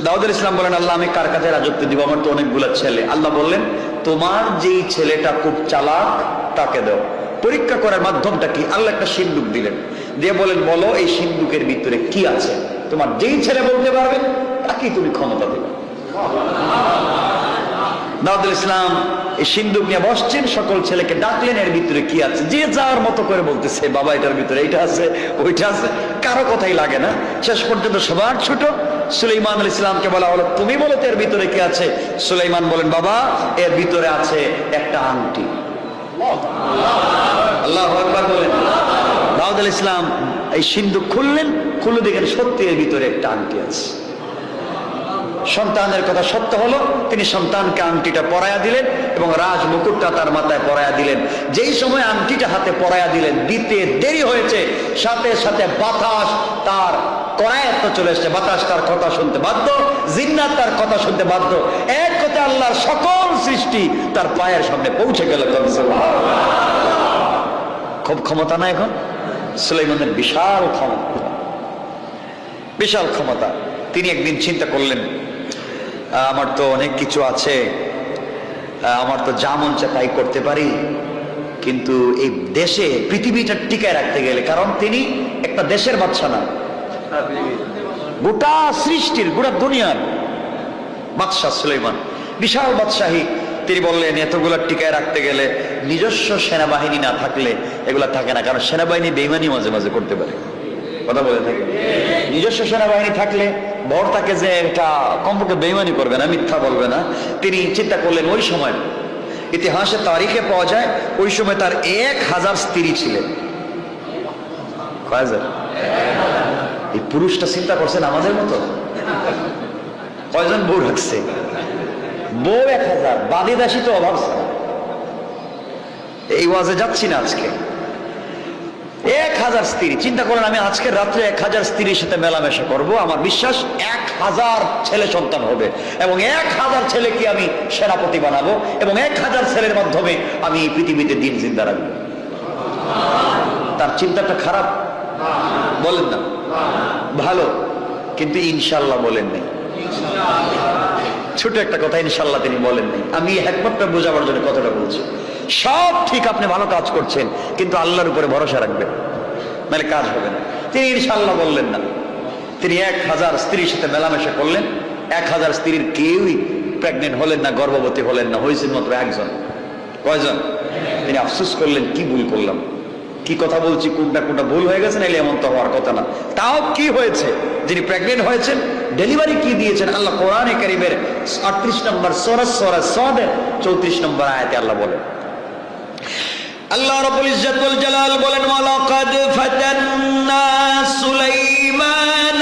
দাউদ আলাইহিস সালাম বলেন, আল্লাহ আমি কার কাছে রাজত্ব দিব? আমার তো অনেকগুলো ছেলে। আল্লাহ বললেন, তোমার যেই ছেলেটা খুব চালাক তাকে দাও। পরীক্ষা করার মাধ্যমটা কি? আল্লাহ একটা সিন্দুক দিলেন, দিয়ে বলেন, বলো এই সিন্দুকের ভিতরে কি আছে? তোমার যেই ছেলে বলতে পারবে তাকেই তুমি ক্ষমতা দেবে। দাউদ আলাইহিস সালাম এই সিন্দুক নিয়ে বসছেন, সকল ছেলেকে ডাকলেন, এর ভিতরে কি আছে? যে যার মতো করে বলতেছে, বাবা এটার ভিতরে এইটা আছে, ওইটা আছে, কারো কথাই লাগে না। শেষ পর্যন্ত সবার ছোট সুলাইমান আলাইহিস সালামকে বলা হলো, তুমি বলো তো এর ভিতরে কি আছে? সুলাইমান বলেন, বাবা এর ভিতরে আছে একটা আংটি। আল্লাহু আকবার বলেন। দাউদ আলাইহিস সালাম এই সিন্দুক খুললেন, খুলে দেখেন সত্যি এর ভিতরে একটা আংটি আছে। সন্তানের কথা সত্য হলো, তিনি সন্তানকে আংটিটা পরায়া দিলেন এবং রাজ মুকুটটা তার মাথায় পরায়া দিলেন। যেই সময় আংটিটা হাতে পরায়া দিলেন, দিতে দেরি হয়েছে, সাথে সাথে বাতাস তার করায়ত্ত চলে এসছে। বাতাস তার কথা শুনতে বাধ্য, জিন্নাত তার কথা শুনতে বাধ্য। এক কথা আল্লাহর সকল সৃষ্টি তার পায়ের সামনে পৌঁছে গেল। খুব ক্ষমতা না এখন সুলাইমানের? বিশাল ক্ষমতা, বিশাল ক্ষমতা। তিনি একদিন চিন্তা করলেন, আমার তো অনেক কিছু আছে, আমার তো যা মন চায় তাই করতে পারি, কিন্তু এই দেশে পৃথিবীটা টিকায় রাখতে গেলে, কারণ তিনি একটা দেশের বাদশা না, গোটা সৃষ্টির, গোটা দুনিয়ার বাদশা সুলাইমান, বিশাল বাদশাহী। তিনি বললেন, এতগুলা টিকায় রাখতে গেলে নিজস্ব সেনাবাহিনী না থাকলে এগুলা থাকে না, কারণ সেনাবাহিনী বেইমানি মাঝে মাঝে করতে পারে। কথা বলে থাকে, নিজস্ব সেনাবাহিনী থাকলে ভর থাকে যে এটা কমপক্ষে বেইমানি করবে না, মিথ্যা বলবে না। তিনি চিন্তা করলেন, ওই সময় ইতিহাসে তারিখে পাওয়া যায় ওই সময় তার 1000 স্ত্রী ছিলেন। কয় হাজার? এই পুরুষটা চিন্তা করছেন আমাদের মতো, কয়জন বউ রাখছে? বউ 1000, বাদী দাসী তো অভাব। এই ওয়াজে যাচ্ছি না আজকে। 1000 স্ত্রী। চিন্তা করেন, আমি আজকের রাত্রে 1000 স্ত্রীর সাথে মেলামেশা করব, আমার বিশ্বাস 1000 ছেলে সন্তান হবে, এবং 1000 ছেলেকে আমি সেনাপতি বানাবো, এবং 1000 ছেলের মাধ্যমে আমি এই পৃথিবীতে দিন জিন্দা রাখবো। তার চিন্তাটা খারাপ? বলেন না? ভালো, কিন্তু ইনশাল্লাহ বলেন নাই। ছোট একটা কথা, ইনশাল্লাহ তিনি বলেন নাই। আমি একমাত্র বোঝাবার জন্য কথাটা বলছি। সব ঠিক, আপনি ভালো কাজ করছেন, কিন্তু আল্লাহর উপরে ভরসা রাখবেন, নাহলে কাজ হবে না। তিনি ইনশাল্লাহ বললেন না। তিনি 1000 স্ত্রীর সাথে মেলামেশা করলেন, 1000 স্ত্রীর কেউই প্রেগনেন্ট হলেন না, গর্ভবতী হলেন না, হয়েছেন মাত্র একজন। কয়জন? তিনি আফসোস করলেন, কি ভুল করলাম, কি কথা বলছি, কোনটা কোনটা ভুল হয়ে গেছে, নাহলে এমন তো হওয়ার কথা না। তাও কি হয়েছে? যিনি প্রেগনেন্ট হয়েছেন, ডেলিভারি কি দিয়েছেন? আল্লাহ কোরআনে কারীমের 38 নম্বর সূরা সাদের 34 নম্বর আয়াতে আল্লাহ বলেন, আল্লাহ রাব্বুল ইজ্জত ওয়াল জালাল বলেন, ওয়ালাকাদ ফাতান্না সুলাইমান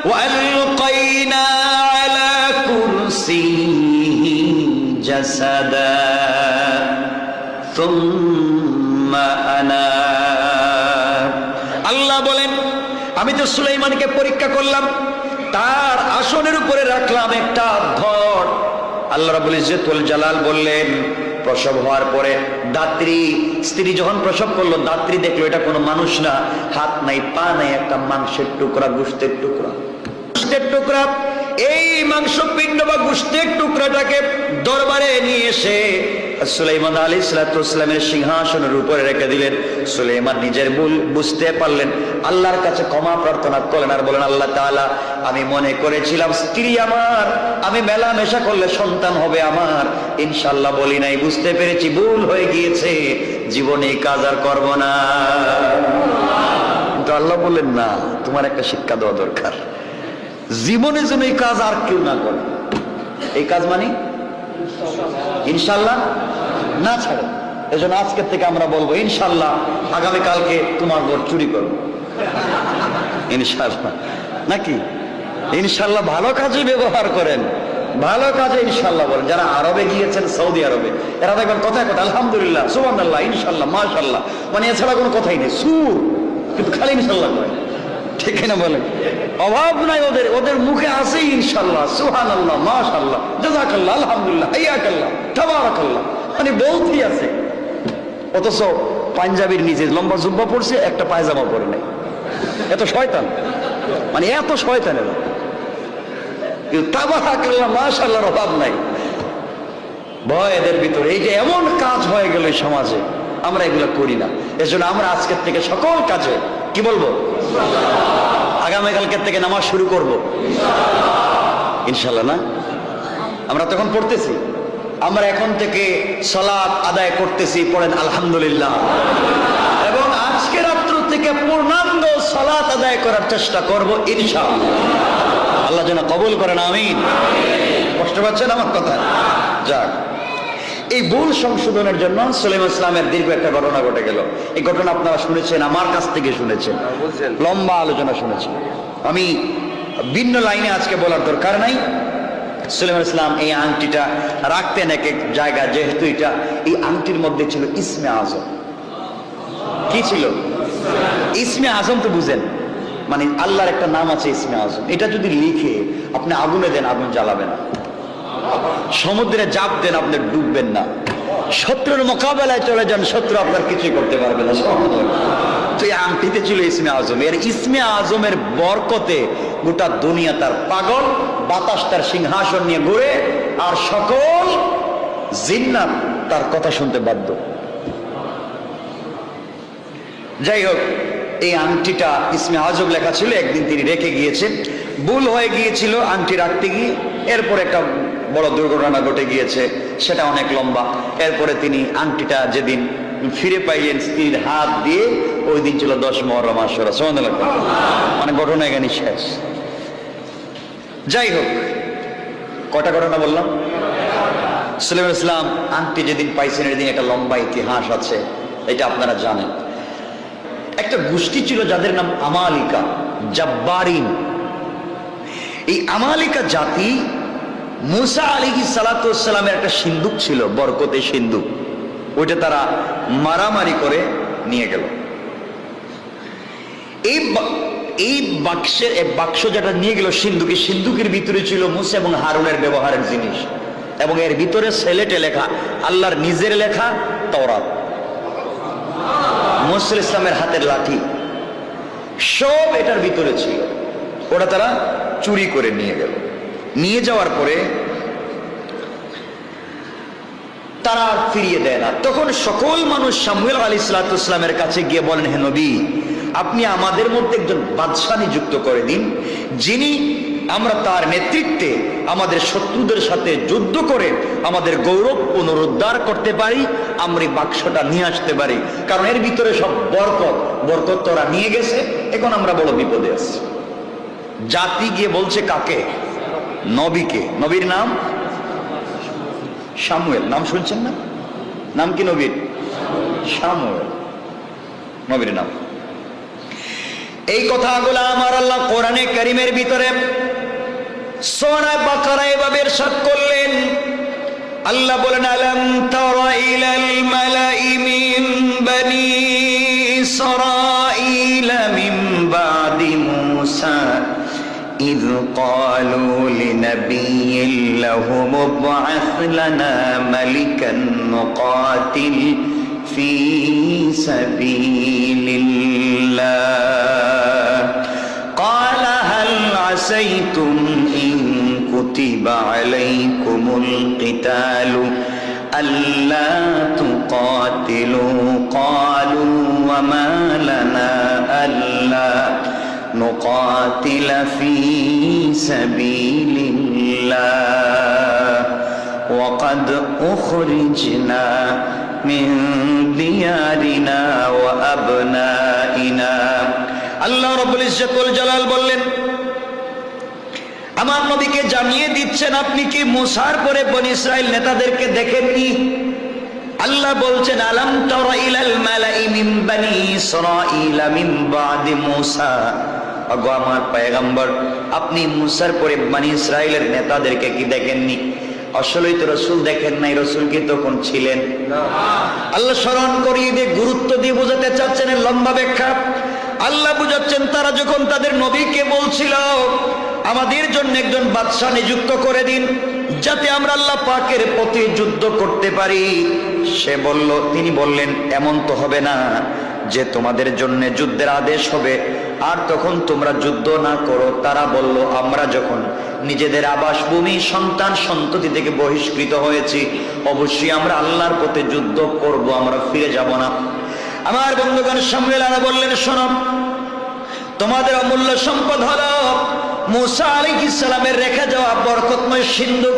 ওয়া আলকাইনা আলা কুরসিহি জাসাদা সুম্মা আনা। আল্লাহ বলেন, আমি তো সুলাইমানকে পরীক্ষা করলাম, তার আসনের উপরে রাখলাম একটা ধর। আল্লাহ রাব্বুল ইজ্জত ওয়াল জালাল বললেন, প্রসব হওয়ার পরে দাত্রী, স্ত্রী যখন প্রসব করলো, দাত্রী দেখলো এটা কোনো মানুষ না, হাত নাই, পা নাই, একটা মাংসের টুকরা, গোশতের টুকরা, গোশতের টুকরা। এই মাংস পিণ্ড বা গোশতের টুকরাটাকে দরবারে নিয়ে এসে সুলাইমান আলাইহিস সালামের সিংহাসনের উপরে রেখে দিলেন। সুলাইমান নিজের ভুল বুঝতে পারলেন, আল্লাহর কাছে ক্ষমা প্রার্থনা করলেন, আর বলেন, আল্লাহ তাআলা, আমি মনে করেছিলাম স্ত্রী আমার, আমি মেলামেশা করলে সন্তান হবে আমার, ইনশাআল্লাহ বলি নাই, বুঝতে পেরেছি, ভুল হয়ে গিয়েছে, জীবনে এই কাজ আর করব না। কিন্তু আল্লাহ বললেন, না, তোমার একটা শিক্ষা দেওয়া দরকার, জীবনে যেন এই কাজ আর কেউ না করে। এই কাজ মানে ইনশাআল্লাহ না ছাড়ে। এজন্য আজকের থেকে আমরা বলবো, ইনশাআল্লাহ আগামীকালকে তোমার ঘর চুরি করবো, ইনশাআল্লাহ। নাকি? ইনশাআল্লাহ ভালো কাজে ব্যবহার করেন, ভালো কাজে ইনশাআল্লাহ বলেন। যারা আরবে গিয়েছেন, সৌদি আরবে, এরা দেখবেন কথায় কথা আলহামদুলিল্লাহ, সুবহানাল্লাহ, ইনশাআল্লাহ, মাশাআল্লাহ, মানে এছাড়া কোনো কথাই নেই, সুর, কিন্তু খালি ইনশাআল্লাহ করে। ঠিক কিনা বলেন? অভাব নাই ওদের, ওদের মুখে আছে ইনশাআল্লাহ, সুবহানাল্লাহ, মাশাআল্লাহ, জাযাকাল্লাহ, আলহামদুলিল্লাহ, হাইয়াকাল্লাহ, তাবারাকাল্লাহ, মানে বলতেই আছে। অথচ পাঞ্জাবির নিচে লম্বা জুব্বা পরছে, একটা পায়জামা পরে নাই। এত শয়তান, মানে এত শয়তান এরা। কিন্তু তাবারাকাল্লাহ মাশাআল্লাহর অভাব নাই। ভয় এদের ভিতরে, এই যে এমন কাজ হয়ে গেল এই সমাজে, আমরা এগুলো করি না। এজন্য আমরা আজকের থেকে সকল কাজে কি বলবো, আগামীকালকের থেকে নামাজ শুরু করব ইনশাল্লাহ। না, আমরা তখন পড়তেছি, আমরা এখন থেকে সালাত আদায় করতেছি, পড়েন আলহামদুলিল্লাহ। এবং আজকে রাত্র থেকে পূর্ণাঙ্গ সালাত আদায় করার চেষ্টা করব ইনশাআল্লাহ। আল্লাহ যেন কবুল করেন, আমিন। কষ্ট পাচ্ছেন আমার কথা? যাক, এই ভুল সংশোধনের জন্য সুলাইমান ইসলামের দীর্ঘ একটা ঘটনা ঘটে গেল। এই ঘটনা আপনারা শুনেছেন, আমার কাছ থেকে শুনেছেন, লম্বা আলোচনা শুনেছেন। আমি ভিন্ন লাইনে আজকে বলার দরকার নাই। সুলাইমান ইসলাম এই আংটিটা রাখতেন এক এক জায়গায়, যেহেতু এটা এই আংটির মধ্যে ছিল ইসমে আজম। কি ছিল? ইসমে আজম তো বুঝেন, মানে আল্লাহর একটা নাম আছে ইসমে আজম। এটা যদি লিখে আপনি আগুনে দেন, আগুন জ্বালাবে না। সমুদ্রে জাপ দেন, আপনি ডুববেন না। শত্রুর মোকাবেলায় চলে যান, শত্রু আপনার কিছুই করতে পারবে না। তো এই আংটিতে ছিল ইসমে আজম। এর ইসমে আজমের বরকতে গোটা দুনিয়া তার পাগল, বাতাস তার সিংহাসন নিয়ে ঘুরে, আর সকল জিন্নাত তার কথা শুনতে বাধ্য। যাই হোক, এই আংটিটা ইসমে আজম লেখা ছিল, একদিন তিনি রেখে গিয়েছেন, ভুল হয়ে গিয়েছিল আংটি রাখতে গিয়ে। এরপর একটা বড় দুর্ঘটনা ঘটে গিয়েছে, সেটা অনেক লম্বা। এরপরে তিনি আংটিটা যেদিন ফিরে পাইলেন স্ত্রীর হাত দিয়ে, ওই দিন ছিল 10 মুহররম আশুরা। সুবহানাল্লাহ। মানে ঘটনা এখানে শেষ। যাই হোক, কটা ঘটনা বললাম? সুলাইমান ইসলাম আংটি যেদিন পাইছেন, এদিন একটা লম্বা ইতিহাস আছে, এটা আপনারা জানেন। একটা গোষ্ঠী ছিল যাদের নাম আমালিকা, জাব্বারিন। এই আমালিকা জাতি মুসা আলাইহিস সালাতু ওয়াস সালামের একটা সিন্দুক ছিল, বরকতে সিন্দুক, ওইটা তারা মারামারি করে নিয়ে গেল। এই বাক্স যেটা নিয়ে গেল, সিন্দুকের ভিতরে ছিল মুসা এবং হারুনের ব্যবহারের জিনিস, এবং এর ভিতরে সেলেটে লেখা, আল্লাহর নিজের লেখা তাওরাত, মুসা ইসলামের হাতের লাঠি, সব এটার ভিতরে ছিল। ওটা তারা চুরি করে নিয়ে গেল। নিয়ে যাওয়ার পরে তারা ফিরিয়ে দেয় না। তখন সকল মানুষ শামুয়েল আলাইহিস সালামের কাছে গিয়ে বলেন, হে নবী, আপনি আমাদের মধ্যে একজন বাদশা নিযুক্ত করে দিন, যিনি আমরা তার নেতৃত্বে আমাদের শত্রুদের সাথে যুদ্ধ করে আমাদের গৌরব পুনরুদ্ধার করতে পারি, আমরা এই বাক্সটা নিয়ে আসতে পারি। কারণ এর ভিতরে সব বরকত তোরা নিয়ে গেছে, এখন আমরা বড় বিপদে আছি। জাতি গিয়ে বলছে কাকে? নবীকে। নবীর নাম শামুয়েল। নাম শুনছেন না? নাম কি নবীর? শামুয়েল, নবীর নাম। এই কথাগুলো আমার আল্লাহ কোরআনে কারীমের ভিতরে সূরা বাকারা এভাবে ইরশাদ করলেন। আল্লাহ বলেন, আলাম তারা ইলাল মালাই মিন বানি ইসরাঈল মিন বাদি মূসা إذ قالوا لنبي لهم ابعث لنا ملكا نقاتل في سبيل الله قال هل عسيتم إن كتب عليكم القتال ألا تقاتلوا قالوا وما لنا ألا نقاتل في سبيل الله وقد أخرجنا من ديارنا وأبنائنا আল্লাহ রাব্বুল ইজ্জত ওয়াল জালাল বললেন, আমার নবীকে জানিয়ে দিচ্ছেন, আপনি কি মুসার পরে বনি ইসরাইল নেতাদেরকে দেখেননি? আল্লাহ বলছেন, আলাম তারা ইলাল মালাই মিন বানি ইসরাঈল মিন বাদি মূসা, আগো আমার পয়গম্বর, আপনি মুসার পরে বনি ইসরাইলের নেতাদেরকে কি দেখেননি? আসলেই তো রাসূল দেখেন নাই। রাসূল কি তখন ছিলেন না? আল্লাহ স্মরণ করিয়ে দিয়ে গুরুত্ব দিয়ে বোঝাতে চাচ্ছেন, লম্বা ব্যাখ্যা। আল্লাহ বুঝাচ্ছেন, তারা যখন তাদের নবীকে বলছিল আমাদের জন্য একজন বাদশা নিযুক্ত করে দিন, যাতে আমরা আল্লাহ পাকের পথে যুদ্ধ করতে পারি, তিনি বললেন, এমন তো হবে না যে তোমাদের জন্য যুদ্ধের আদেশ হবে আর তখন তোমরা যুদ্ধ না করো। তারা বলল, আমরা যখন নিজেদের আবাসভূমি সন্তান সন্ততি থেকে বহিষ্কৃত হয়েছি, অবশ্যই আমরা আল্লাহর পথে যুদ্ধ করব, আমরা ফিরে যাব না। আমার বন্ধুগণ, সামুয়েল বললেন, শোনো, তোমাদের অমূল্য সম্পদ হলো মূসা আলাইহিস সালামের রেখে যাওয়া বরকতময় সিন্ধুক।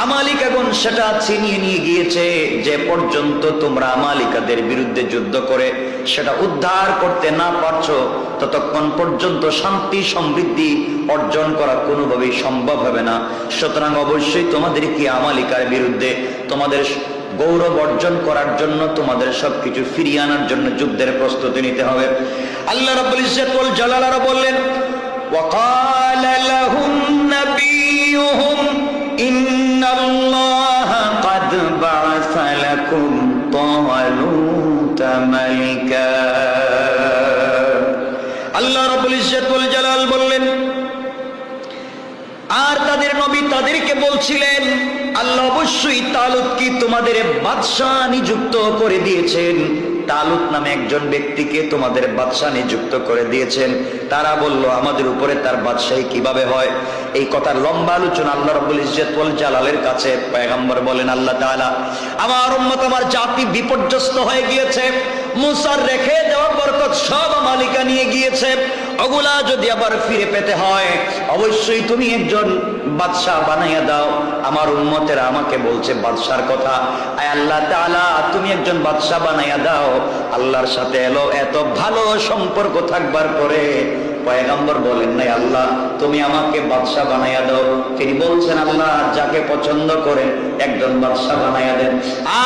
আমালিকাগণ সেটা ছিনিয়ে নিয়ে গিয়েছে। যে পর্যন্ত তোমরা আমালিকাদের বিরুদ্ধে যুদ্ধ করে সেটা উদ্ধার করতে না পারছো, ততক্ষণ পর্যন্ত শান্তি সমৃদ্ধি অর্জন করা কোনোভাবেই সম্ভব হবে না। সুতরাং অবশ্যই তোমাদেরকে আমালিকার বিরুদ্ধে তোমাদের গৌরব অর্জন করার জন্য, তোমাদের সবকিছু ফিরিয়ে আনার জন্য যুদ্ধের প্রস্তুতি নিতে হবে। আল্লাহ রাব্বুল ইজ্জত ওয়াল জালাল আরো বললেন, وقال لهم نبيهم إن الله قد بعث لكم طالوت ملكا। আল্লাহ রাব্বুল ইজ্জত ওয়াল জালাল বললেন, আর তাদের নবী তাদেরকে বলছিলেন, আল্লাহ অবশ্যই তালুতকে তোমাদের বাদশাহ নিযুক্ত করে দিয়েছেন। তালুত নামে একজন ব্যক্তিকে তোমাদের বাদশাহ নিযুক্ত করে দিয়েছেন। তারা বলল, আমাদের উপরে তার বাদশাহী কিভাবে হয়? এই কথার লম্বা আলোচনা আল্লাহ রাব্বুল ইজ্জত ওয়াল জালালের কাছে পয়গম্বর বলেন, আল্লাহ তাআলা, আমার উম্মত, আমার জাতি বিপর্যস্ত হয়ে গিয়েছে। মুসার রেখে যাওয়া বরকত সব মালিকা নিয়ে গিয়েছে। ওগুলা যদি আবার ফিরে পেতে হয়, অবশ্যই তুমি একজন বাদশাহ বানাইয়া দাও। আমার উম্মতেরা আমাকে বলছে বাদশার কথা। আয় আল্লাহ তাআলা, তুমি একজন বাদশাহ বানাইয়া দাও। আল্লাহর সাথে এলো এত ভালো সম্পর্ক থাকবার পরে পয়গম্বর বলেন নাই, আল্লাহ তুমি আমাকে বাদশাহ বানাইয়া দাও। তিনি বলছেন, আল্লাহ যাকে পছন্দ করেন একজন বাদশাহ বানাইয়া দেন।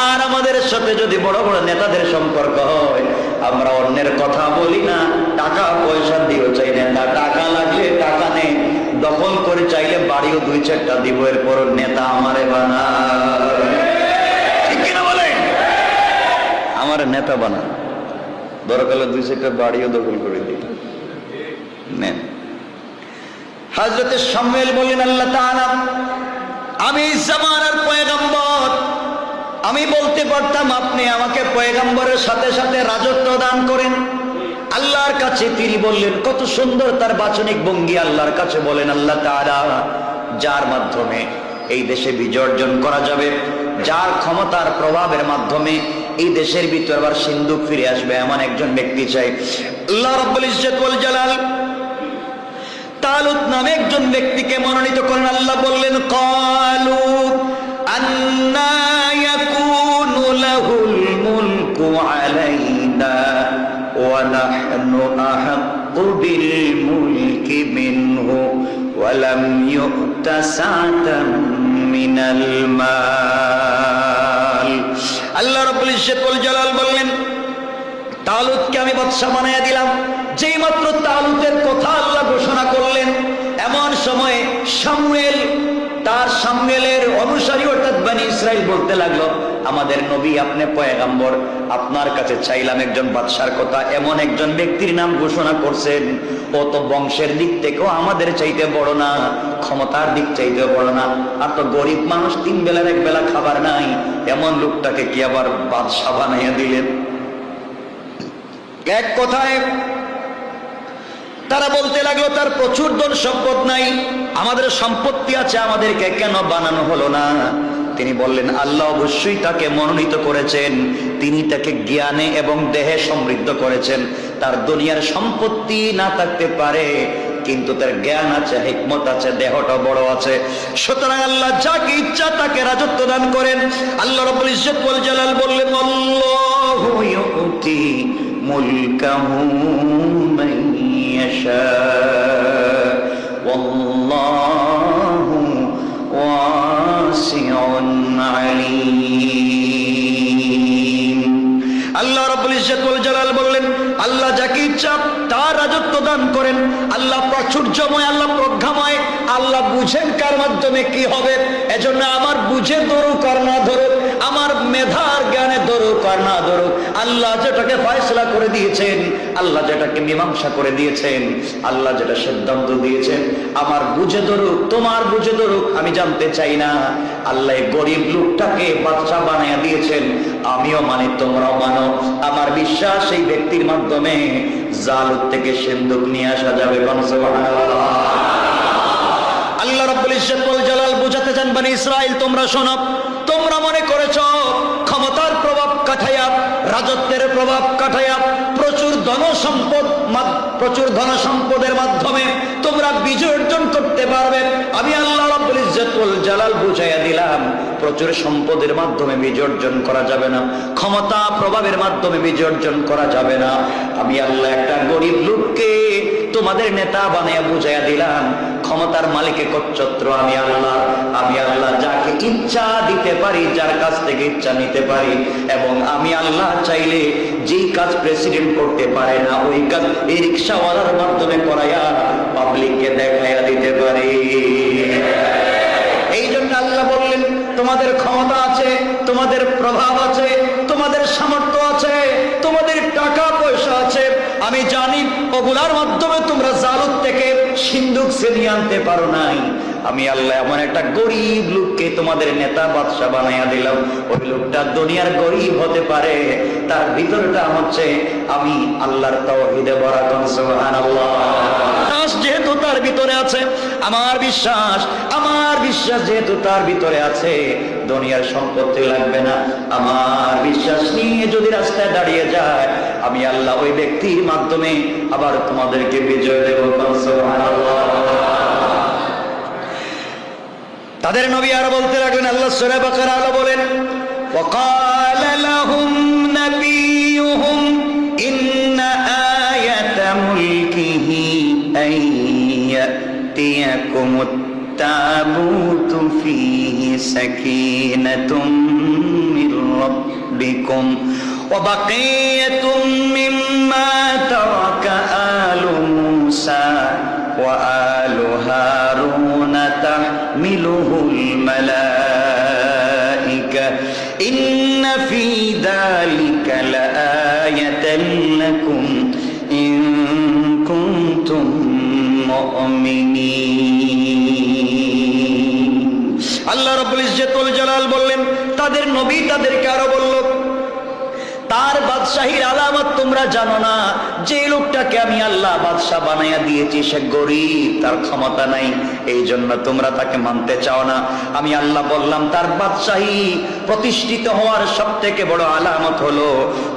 আর আমাদের সাথে যদি বড় বড় নেতাদের সম্পর্ক হয়, আমরা অন্যের কথা বলি না, টাকা পয়সা দিও চাই না, টাকা লাগলে টাকা নেই, দখল করে চাইলে বাড়িও 2-4টা দিব, এরপর নেতা আমারে বানা, ঠিক কিনা বলেন? আমার নেতা বানা, দরকার 2-4টা বাড়িও দখল করে দিই। হযরত শামুয়েল বলেন, আল্লাহ তাআলা, আমি জামানার পয়গম্বর, আমি বলতে পারতাম আপনি আমাকে পয়গম্বরের সাথে সাথে রাজত্ব দান করেন। আল্লাহর কাছে তিনি বললেন, কত সুন্দর তার বাচনিক ভঙ্গি। আল্লাহর কাছে বলেন, আল্লাহ তাআলা, যার মাধ্যমে এই দেশে বিজয় অর্জন করা যাবে, যার ক্ষমতার প্রভাবের মাধ্যমে এই দেশের ভিতর আবার সিন্ধুক ফিরে আসবে, এমন একজন ব্যক্তি চাই। আল্লাহ রাব্বুল ইজ্জত ওয়াল জালাল তালুত নামে একজন ব্যক্তিকে মনোনীত করেন। আল্লাহ বললেন, ক্বালু আন্না ইয়াকুনু লাহুল মুলকু আলাইনা ওয়া নাহনু আহাক্কু বিল মুলকি মিনহু ওয়া লাম ইউতা সাআতাম মিনাল মাল। আল্লাহ রাব্বুল ইজ্জত ওয়াল জালাল বললেন, তালুতকে আমি বাদশা বানাইয়া দিলাম। যেই মাত্র তালুতের কথা আল্লাহ ঘোষণা করলেন, এমন সময় শামুয়েলের অনুসারী অর্থাৎ বনি ইসরাইল বলতে লাগলো, আমাদের নবী, আপনি পয়গম্বর, আপনার কাছে চাইলাম একজন বাদশার কথা, এমন একজন ব্যক্তির নাম ঘোষণা করছেন, ও তো বংশের দিক থেকেও আমাদের চাইতে বড় না, ক্ষমতার দিক চাইতেও বড় না, আর তো গরিব মানুষ, 3 বেলার 1 বেলা খাবার নাই, এমন লোকটাকে কি আবার বাদশা বানাইয়া দিলেন? এক কথায় তারা বলতে লাগলো, তার প্রচুর ধন সম্পদ নাই, আমাদের সম্পত্তি আছে, আমাদেরকে কেন বানানো হলো না? তিনি বললেন, আল্লাহ অবশ্যই তাকে মনোনীত করেছেন, তিনি তাকে জ্ঞানে এবং দেহে সমৃদ্ধ করেছেন। তার দুনিয়ার সম্পত্তি না থাকতে পারে, কিন্তু তার জ্ঞান আছে, হিকমত আছে, দেহটা বড় আছে। সুতরাং আল্লাহ যাকে ইচ্ছা তাকে রাজত্ব দান করেন। আল্লাহ রাব্বুল ইজ্জত ওয়াল জালাল বললেন, আল্লাহু ইউতি মুলকাহু মান ইয়াশা ওয়াল্লাহু ওয়াসিউন আলীম। আল্লাহ রাব্বুল ইজ্জত ওয়াল জালাল বললেন, আল্লাহ যাকে ইচ্ছা তার রাজত্ব দান করেন। আল্লাহ প্রাচুর্যময়, আল্লাহ প্রজ্ঞাময়, আল্লাহ বুঝেন কার মাধ্যমে কি হবে। এজন্য আমার বুঝে ধরুক আর না ধরুক, আমার মেধার জ্ঞানে ধরুক আর না ধরুক, আল্লাহ যেটাকে ফয়সালা করে দিয়েছেন, আল্লাহ যেটাকে মীমাংসা করে দিয়েছেন, আল্লাহ যেটা সিদ্ধান্ত দিয়েছেন, আমার বুঝে ধরুক তোমার বুঝে ধরুক আমি জানতে চাই না। আল্লাহ গরিব লোকটাকে বাদশা বানাইয়া দিয়েছেন, আমিও মানি, তোমরাও মানো। আমার বিশ্বাস এই ব্যক্তির মাধ্যমে জালুত থেকে সিন্ধুক নিয়ে আসা যাবে। সুবহানাল্লাহ। আল্লাহ রাব্বুল ইজ্জত ওয়াল জালাল বুঝাতে চান, বনি ইসরাইল তোমরা শোনো, তোমরা মনে করেছো ক্ষমতার প্রভাব কাঠাইয়া, রাজত্বের প্রভাব কাঠাইয়া, প্রচুর ধন সম্পদের মাধ্যমে তোমরা বিজয় অর্জন করতে পারবে। আমি আল্লাহ রাব্বুল ইজ্জত ওয়াল জালাল বুঝাইয়া দিলাম, প্রচুর সম্পদের মাধ্যমে বিজয় অর্জন করা যাবে না, ক্ষমতা প্রভাবের মাধ্যমে বিজয় অর্জন করা যাবে না। আমি আল্লাহ একটা গরিব লোককে তোমাদের নেতা বানাইয়া বুঝাইয়া দিলাম, ক্ষমতার মালিকে কচ্ছত্র আমি আল্লাহ যাকে ইচ্ছা দিতে পারি, যার কাছ থেকে ইচ্ছা নিতে পারি, এবং আমি আল্লাহ চাইলে যেই কাজ প্রেসিডেন্ট করতে পারে না ওই কাজ এই রিক্সাওয়ালার মাধ্যমে করাইয়া পাবলিককে দেখাইয়া দিতে পারি। এই জন্য আল্লাহ বললেন, তোমাদের ক্ষমতা আছে, তোমাদের প্রভাব আছে, তোমাদের সামর্থ্য আছে, তোমাদের টাকা পয়সা আছে, আমি জানি ওগুলার মাধ্যমে তোমরা জালুত থেকে সিন্ধুক ছিনিয়ে আনতে পারো নাই। আমি আল্লাহ এমন একটা গরিব লোককে তোমাদের নেতা বাদশা বানাইয়া দিলাম, ওই লোকটা দুনিয়ার গরিব হতে পারে, তার ভিতরটা হচ্ছে আমি আল্লাহর তাওহীদে ভরা। সুবহানাল্লাহ। যেহেতু তার ভিতরে আছে, আমার বিশ্বাস যেহেতু তার ভিতরে আছে, দুনিয়ার সম্পত্তি লাগবে না। আমার বিশ্বাস নিয়ে যদি রাস্তায় দাঁড়িয়ে যায়, আমি আল্লাহ ওই ব্যক্তির মাধ্যমে আবার তোমাদেরকে বিজয় দেব। সুবহানাল্লাহ। তাদের নবী আর বলতে লাগলেন, আল্লাহ সূরা বাকারা আলো বলেন, وقال لهم نبيهم إن آية ملكه أن يأتيكم التابوت فيه سكينة من ربكم وبقية مما ترك آل موسى وآل هارون تحمله الملائكة إن في ذلك لآية لكم إن كنتم মুমিনিন। আল্লাহ রাব্বুল ইজ্জত ওয়াল জালাল বললেন, তাদের নবী তাদেরকে আরো বলল, তার বাদশাহীর আলামত তোমরা জানো না? যে লোকটাকে আমি আল্লাহ বাদশাহ বানাইয়া দিয়েছি সে গরিব, তার ক্ষমতা নাই, এই জন্য তোমরা তাকে মানতে চাও না। আমি আল্লাহ বললাম, তার বাদশাহী প্রতিষ্ঠিত হওয়ার সব থেকে বড় আলামত হলো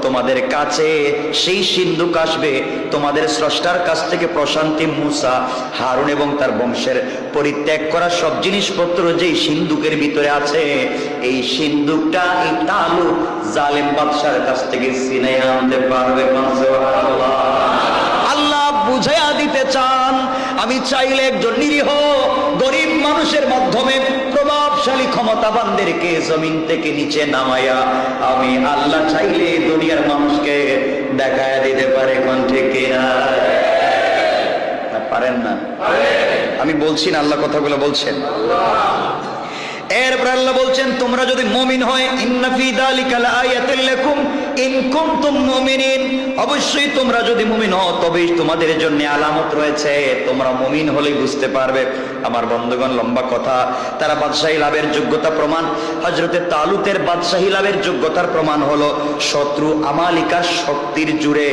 তোমাদের কাছে সেই সিন্ধুক আসবে, তোমাদের স্রষ্টার কাছ থেকে প্রশান্তি, মূসা, হারুন এবং তার বংশের পরিত্যাগ করা সব জিনিসপত্র যেই সিন্ধুকের ভিতরে আছে, এই সিন্ধুকটা এই তালুত জালেম বাদশার কাছ থেকে ছিনিয়ে আনতে পারবে। আল্লাহ বুঝাইয়া দিতে চান, আমি চাইলে একজন নিরীহ গরিব মানুষের মাধ্যমে প্রভাবশালী ক্ষমতাবানদেরকে জমিন থেকে নিচে নামাইয়া আমি আল্লাহ চাইলে দুনিয়ার মানুষকে দেখায় দিতে পারে। কোন ঠিক কিনা? পারেন না? আমি বলছি না, আল্লাহ কথাগুলো বলছেন। এরপর আল্লাহ বলছেন, তোমরা যদি মুমিন হয়, ইন্না ফি যালিকা লাআয়াতাল লাকুম ইন কুনতুম মুমিনিন, অবশ্যই তোমরা যদি মুমিন হও তবেই তোমাদের জন্য আলামত রয়েছে, তোমরা মুমিন হলেই বুঝতে পারবে। আমার বন্ধুগণ, লম্বা কথা, তারা বাদশাহী লাভের যোগ্যতা প্রমাণ, হযরতে তালুতের বাদশাহী লাভের যোগ্যতার প্রমাণ হলো শত্রু আমালিকার শক্তির জুড়ে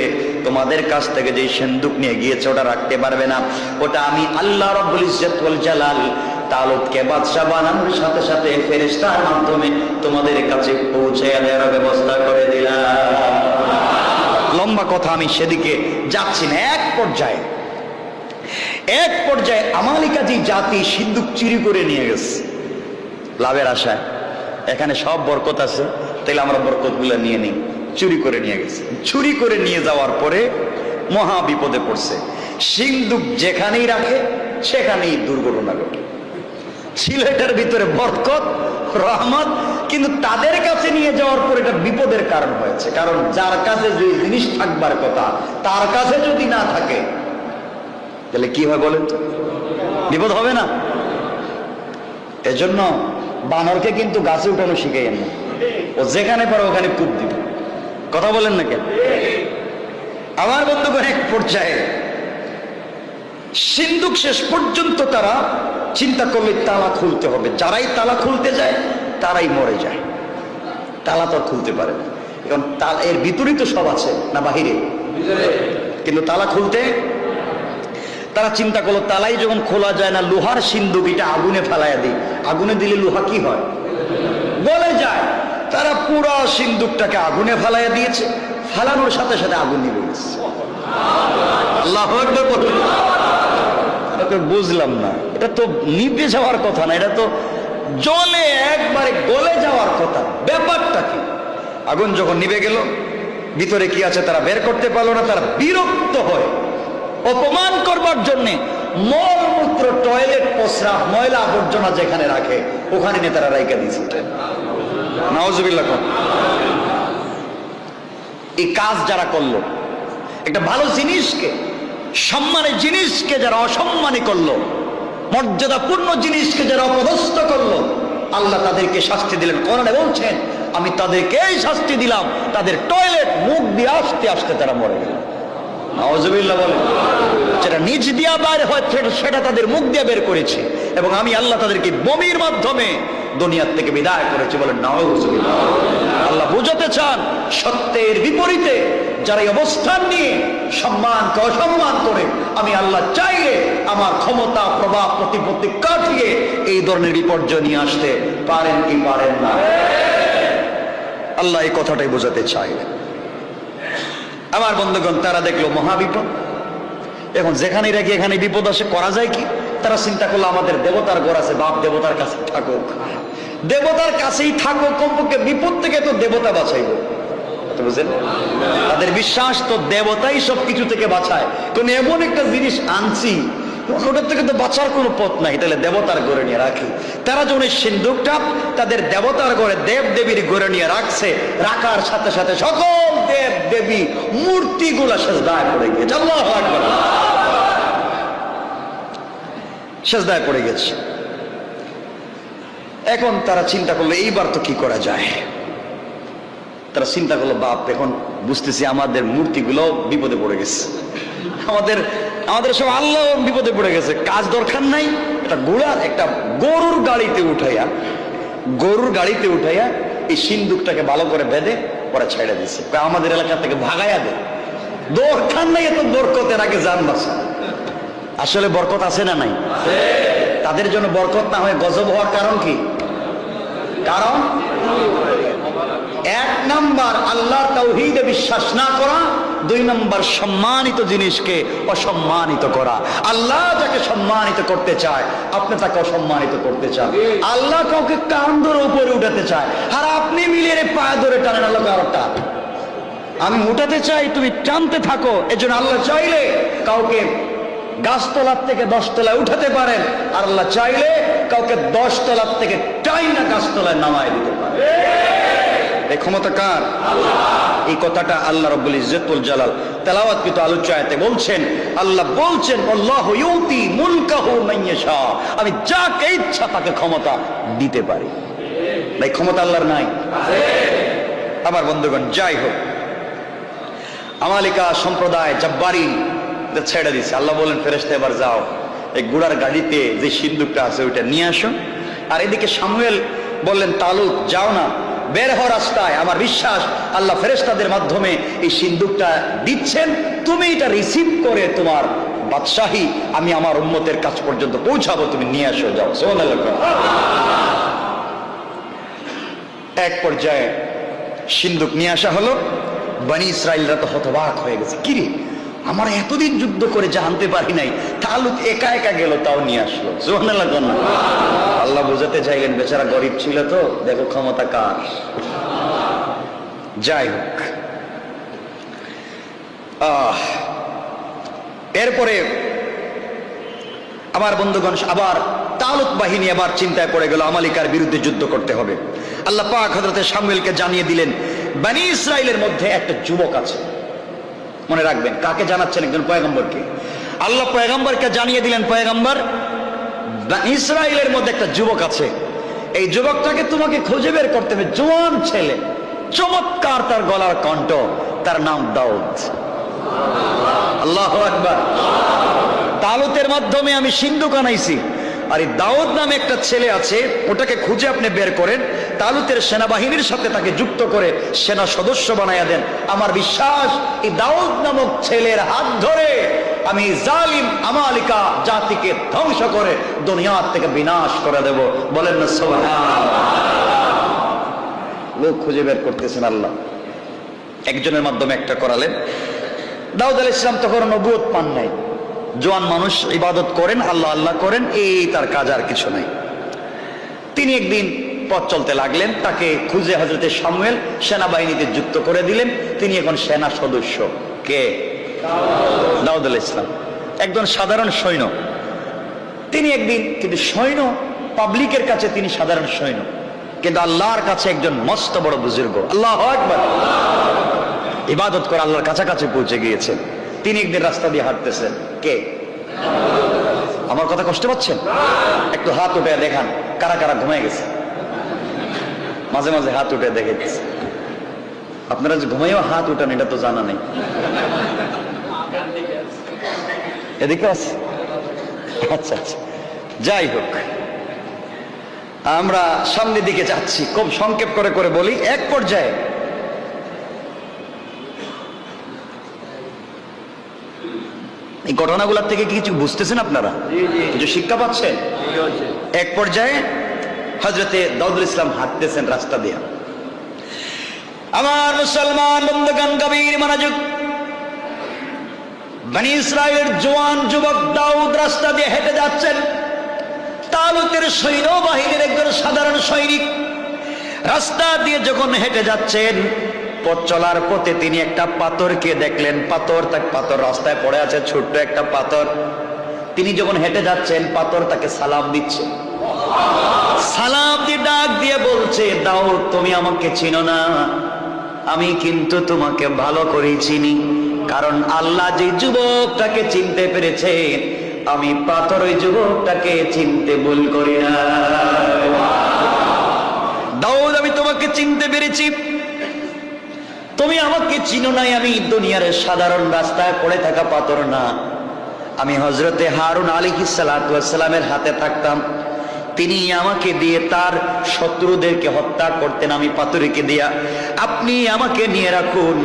তোমাদের কাছ থেকে যে সিন্ধুক নিয়ে গিয়েছে ওটা রাখতে পারবে না। ওটা আমি আল্লাহ রাব্বুল ইজ্জত ওয়াল জালাল তালুতকে বাদশা বানানোর সাথে সাথে ফেরেশতার মাধ্যমে তোমাদের কাছে পৌঁছে দেওয়ার ব্যবস্থা করে দিলাম। লম্বা কথা, আমি সেদিকে যাচ্ছি না। এক পর্যায়ে আমালিকা যে জাতি সিন্ধুক চুরি করে নিয়ে গেছে লাভের আশায়, এখানে সব বরকত আছে, তাহলে আমরা বরকতগুলো নিয়ে নিই। চুরি করে নিয়ে গেছে, চুরি করে নিয়ে যাওয়ার পরে মহা বিপদে পড়ছে। সিন্ধুক যেখানেই রাখে সেখানেই দুর্ঘটনা ঘটে। ছিল এটার ভিতরে বরকত, রহমত, কিন্তু তাদের কাছে নিয়ে যাওয়ার পর এটা বিপদের কারণ হয়েছে। কারণ যার কাছে যে জিনিস থাকবার কথা তার কাছে যদি না থাকে তাহলে কি হয় বলেন তো? বিপদ হবে না? এজন্য বানরকে কিন্তু গাছে উঠানো শিখাইয়েন না, ও যেখানে পারে ওখানে কূপ দিবে। কথা বলেন না কেন? আমার বন্ধুগণ, এক পর্যায়ে সিন্ধুক শেষ পর্যন্ত তারা চিন্তা করলে তালা খুলতে হবে, যারাই তালা খুলতে যায় তারাই মরে যায়। তালা তো খুলতে পারে না, কারণ এর ভিতরেই তো সব আছে না বাহিরে? কিন্তু তালা খুলতে তারা চিন্তা করলো তালাই যখন খোলা যায় না, লোহার সিন্ধুক এটা আগুনে ফেলাইয়া দিই, আগুনে দিলে লোহা কি হয়? গলে যায়। তারা পুরো সিন্ধুকটাকে আগুনে ফেলাইয়া দিয়েছে, ফেলানোর সাথে সাথে আগুন নিভে গেছে। আল্লাহু আকবার বলুন। বুঝলাম না, এটা তো নিভে যাওয়ার কথা না, এটা তো জলে একবারে গলে যাওয়ার কথা। ব্যাপারটা কি? আগুন যখন নিভে গেল, ভিতরে কি আছে তারা বের করতে পারলো না। তারা বিরক্ত হয়, অপমান করবার জন্যে মলমূত্র, টয়লেট, প্রস্রাব, ময়লা আবর্জনা যেখানে রাখে ওখানে নিয়ে তারা রাইখা দিয়েছে। নাউজুবিল্লাহ। এই কাজ যারা করলো, একটা ভালো জিনিসকে, সম্মানের জিনিসকে যারা অসম্মানী করলো, মর্যাদাপূর্ণ জিনিসকে যারা অপদস্থ করলো, আল্লাহ তাদেরকে শাস্তি দিলেন। কোরআনে বলছেন, আমি তাদেরকে এই শাস্তি দিলাম, তাদের টয়লেট মুখ দিয়ে আসতে আসতে তারা মরে গেল। নাউজুবিল্লাহ বলেন। যেটা নিজ দিয়া বাইরে হয় সেটা তাদের মুখ দিয়ে বের করেছে, এবং আমি আল্লাহ তাদেরকে বমির মাধ্যমে দুনিয়ার থেকে বিদায় করেছে। বলেন নাউজুবিল্লাহ। আল্লাহ বুঝাতে চান, সত্যের বিপরীতে যারা এই অবস্থান নিয়ে সম্মানকে অসম্মান করে, আমি আল্লাহ চাইলে আমার ক্ষমতা, প্রভাব, প্রতিপত্তি কাটিয়ে এই ধরনের বিপর্যয় নিয়ে আসতে পারেন কি পারেন না? আল্লাহ এই কথাটাই বোঝাতে চাই। আমার বন্ধুগণ, তারা দেখলো মহাবিপদ। এখন যেখানে রাখি এখানে বিপদ আসে, করা যায় কি? তারা চিন্তা করলো, আমাদের দেবতার ঘর আছে, বাপ দেবতার কাছে থাকুক, দেবতার কাছেই থাকুক, কমপক্ষে বিপদ থেকে তো দেবতা বাঁচাইব। বুঝলেন? তাদের বিশ্বাস তো দেবতাই সবকিছু থেকে বাঁচায়। কোন এমন একটা জিনিস আনছি ওটার থেকে তো বাঁচার কোনো পথ নাই, তাহলে দেবতার ঘরে নিয়ে রাখি। তারা যখন এই সিন্ধুকটা তাদের দেবতার ঘরে, দেব দেবীর ঘরে নিয়ে রাখছে, রাখার সাথে সাথে সকল দেব দেবী মূর্তিগুলা সেজদায় পড়ে গেছে। আল্লাহু আকবার। সেজদায় পড়ে গেছে। এখন তারা চিন্তা করলো, এইবার তো কি করা যায়? তারা চিন্তা করলো, বাপ, এখন বুঝতেছি আমাদের মূর্তিগুলো বিপদে পড়ে গেছে, আমাদের সব আল্লাহ বিপদে পড়ে গেছে। কাজ দরকার নাই, একটা গরুর গাড়িতে উঠাইয়া এই সিন্ধুকটাকে ভালো করে বেঁধে পরে ছেড়ে দিছে। আমাদের এলাকা থেকে ভাগাইয়া দে, দরকার নাই এত বরকতের আগে জান বাঁচা। আসলে বরকত আছে না নাই? তাদের জন্য বরকত না হয়ে গজব হওয়ার কারণ কি? কারণ এক নাম্বার আল্লাহর তাওহীদে বিশ্বাস না করা, দুই নাম্বার সম্মানিত জিনিসকে অসম্মানিত করা। আল্লাহ যাকে সম্মানিত করতে চায়, আপনি তাকে অসম্মানিত করতে চান। আল্লাহ কাউকে কান ধরে উপরে উঠাতে চায়, আর আপনি মিলিয়ে পায়ে ধরে টানেন। আল্লাহ কারোটা আমি উঠাতে চাই, তুমি টানতে থাকো। এজন্য আল্লাহ চাইলে কাউকে গাছতলার থেকে 10 তলায় উঠাতে পারেন, আর আল্লাহ চাইলে কাউকে 10 তলার থেকে টাইনা গাছতলায় নামায় দিতে পারে। এই ক্ষমতা কার? এই কথাটা আল্লাহ রাব্বুল ইজ্জতুল জালাল তেলাওয়াতকৃত আলোচ্য আয়াতে বলছেন। আল্লাহ বলছেন, আল্লাহু ইউতি মুলকাহু মান ইয়াশা, আমি যাকে ইচ্ছা তাকে ক্ষমতা দিতে পারি। এই ক্ষমতা আল্লাহর নাই? আমার বন্ধুগণ, যাই হোক, আমালিকা সম্প্রদায় জাব্বারি ছেড়ে দিছে। আল্লাহ বলেন, ফেরেশতা এবার যাও, এই ঘোড়ার গাড়িতে যে সিন্ধুকটা আছে ওইটা নিয়ে আসো। আর এদিকে শামুয়েল বললেন, তালুত যাও না, বের হও রাস্তায়। আমার বিশ্বাস আল্লাহ ফেরেশতাদের মাধ্যমে এই সিন্ধুকটা দিচ্ছেন, তুমি এটা রিসিভ করে তোমার বাদশাহী আমি আমার উম্মতের কাছ পর্যন্ত পৌঁছাবো, তুমি নিয়ে আসো, যাও। সুবহানাল্লাহ। এক পর্যায়ে সিন্ধুক নিয়ে আসা হলো। বনি ইসরাইলরা তো হতবাক হয়ে গেছে, কিরে আমরা এতদিন যুদ্ধ করে জানতে পারি নাই, তালুত একা একা গেল, তাও নিয়ে আসলো। সুবহানাল্লাহ। আল্লাহ বোঝাতে চাইলেন, বেচারা গরিব ছিল তো, দেখো ক্ষমতা কার। যাই হোক, এরপরে আমার বন্ধুগণ, আবার তালুত বাহিনী আবার চিন্তায় পড়ে গেল, আমালিকার বিরুদ্ধে যুদ্ধ করতে হবে। আল্লাহ পাক হযরত শামুয়েলকে জানিয়ে দিলেন, বনি ইসরাইলের মধ্যে একটা যুবক আছে। মনে রাখবেন, কাকে জানাচ্ছেন? একজন পয়গম্বরকে। আল্লাহ পয়গম্বরকে জানিয়ে দিলেন, পয়গম্বর, ইসরায়েলের মধ্যে একটা যুবক আছে, এই যুবকটাকে তোমাকে খুঁজে বের করতে হবে। জোয়ান ছেলে, চমৎকার তার গলার কণ্ঠ, তার নাম দাউদ। আল্লাহু আকবার। তালুতের মাধ্যমে আমি সিন্ধুক আনাইছি, আর এই দাউদ নামে একটা ছেলে আছে, ওটাকে খুঁজে আপনি বের করেন, তালুতের সেনাবাহিনীর সাথে তাকে যুক্ত করে সেনা সদস্য বানাইয়া দেন। আমার বিশ্বাস এই দাউদ নামক ছেলের হাত ধরে আমি জালিম আমালিকা জাতিকে ধ্বংস করে দুনিয়ার থেকে বিনাশ করে দেব। বলেন না সুবহানাল্লাহ। লোক খুঁজে বের করতেছেন আল্লাহ, একজনের মাধ্যমে একটা করালেন। দাউদ আলাইহিস সালাম তখন নবুয়ত পান নাই, জোয়ান মানুষ, ইবাদত করেন, আল্লাহ আল্লাহ করেন, এই তার কাজ, আর কিছু নাই। তিনি একদিন পথ চলতে লাগলেন, তাকে খুঁজে হযরতে শামুয়েল সেনাবাহিনীতে যুক্ত করে দিলেন। তিনি এখন সেনা সদস্য। কে? দাউদ আলাইহিস সালাম, একজন সাধারণ সৈন্য। তিনি একদিন, কিন্তু সৈন্য পাবলিকের কাছে তিনি সাধারণ সৈন্য, কিন্তু আল্লাহর কাছে একজন মস্ত বড় বুজুর্গ। আল্লাহু আকবার। ইবাদত করে আল্লাহর কাছাকাছি পৌঁছে গিয়েছেন। তিনি একদিন রাস্তা দিয়ে হাঁটতেছেন। কে? আমার কথা কষ্ট পাচ্ছেন? একটু হাত উঠে দেখান কারা কারা ঘুমায় গেছে। মাঝে মাঝে হাত উঠে দেখে দিচ্ছে। আপনারা যে ঘুমাইও হাত উঠান এটা তো জানা নেই। এদিকে আছে? আচ্ছা আচ্ছা, যাই হোক, আমরা সামনের দিকে যাচ্ছি। খুব সংক্ষেপ করে করে বলি। এক পর্যায়ে এই ঘটনাগুলোর থেকে কিছু বুঝতেছেন আপনারা? কিছু শিক্ষা পাচ্ছেন? এক পর্যায়ে হযরতে দাউদ ইসলাম হাঁটতেছেন রাস্তা দিয়ে। আমার মুসলমান বন্ধুগণ, গভীর মনোযোগ। বনি ইসরাইলের জওয়ান যুবক দাউদ রাস্তা দিয়ে হেঁটে যাচ্ছেন। তালুতের সৈন্যবাহিনীর একজন সাধারণ সৈনিক রাস্তা দিয়ে যখন হেঁটে যাচ্ছেন, পথ চলার পথে তিনি একটা পাথরকে দেখলেন। পাথর রাস্তায় পড়ে আছে, ছোট্ট একটা পাথর। তিনি যখন হেঁটে যাচ্ছেন, পাথর তাকে সালাম দিচ্ছে। সালাম দিয়ে ডাক দিয়ে বলছে, দাউদ তুমি আমাকে চিনো না? আমি কিন্তু তোমাকে ভালো করে চিনি, কারণ আল্লাহ যে যুবকটাকে চিনতে পেরেছে, আমি পাথর ওই যুবকটাকে চিনতে ভুল করি না। দাউদ আমি তোমাকে চিনতে পেরেছি, তুমি আমাকে চিনো নাই। আমি দুনিয়ার সাধারণ রাস্তায় পড়ে থাকা পাথর না, আমি হযরতে হারুন আলাইহিস সালাতু ওয়াস সালামের হাতে থাকতাম। তিনি আমাকে দিয়ে তার শত্রুদেরকে হত্যা করতেন, আমি পাথরকে দিয়া। আপনি আমাকে নিয়ে রাখুন,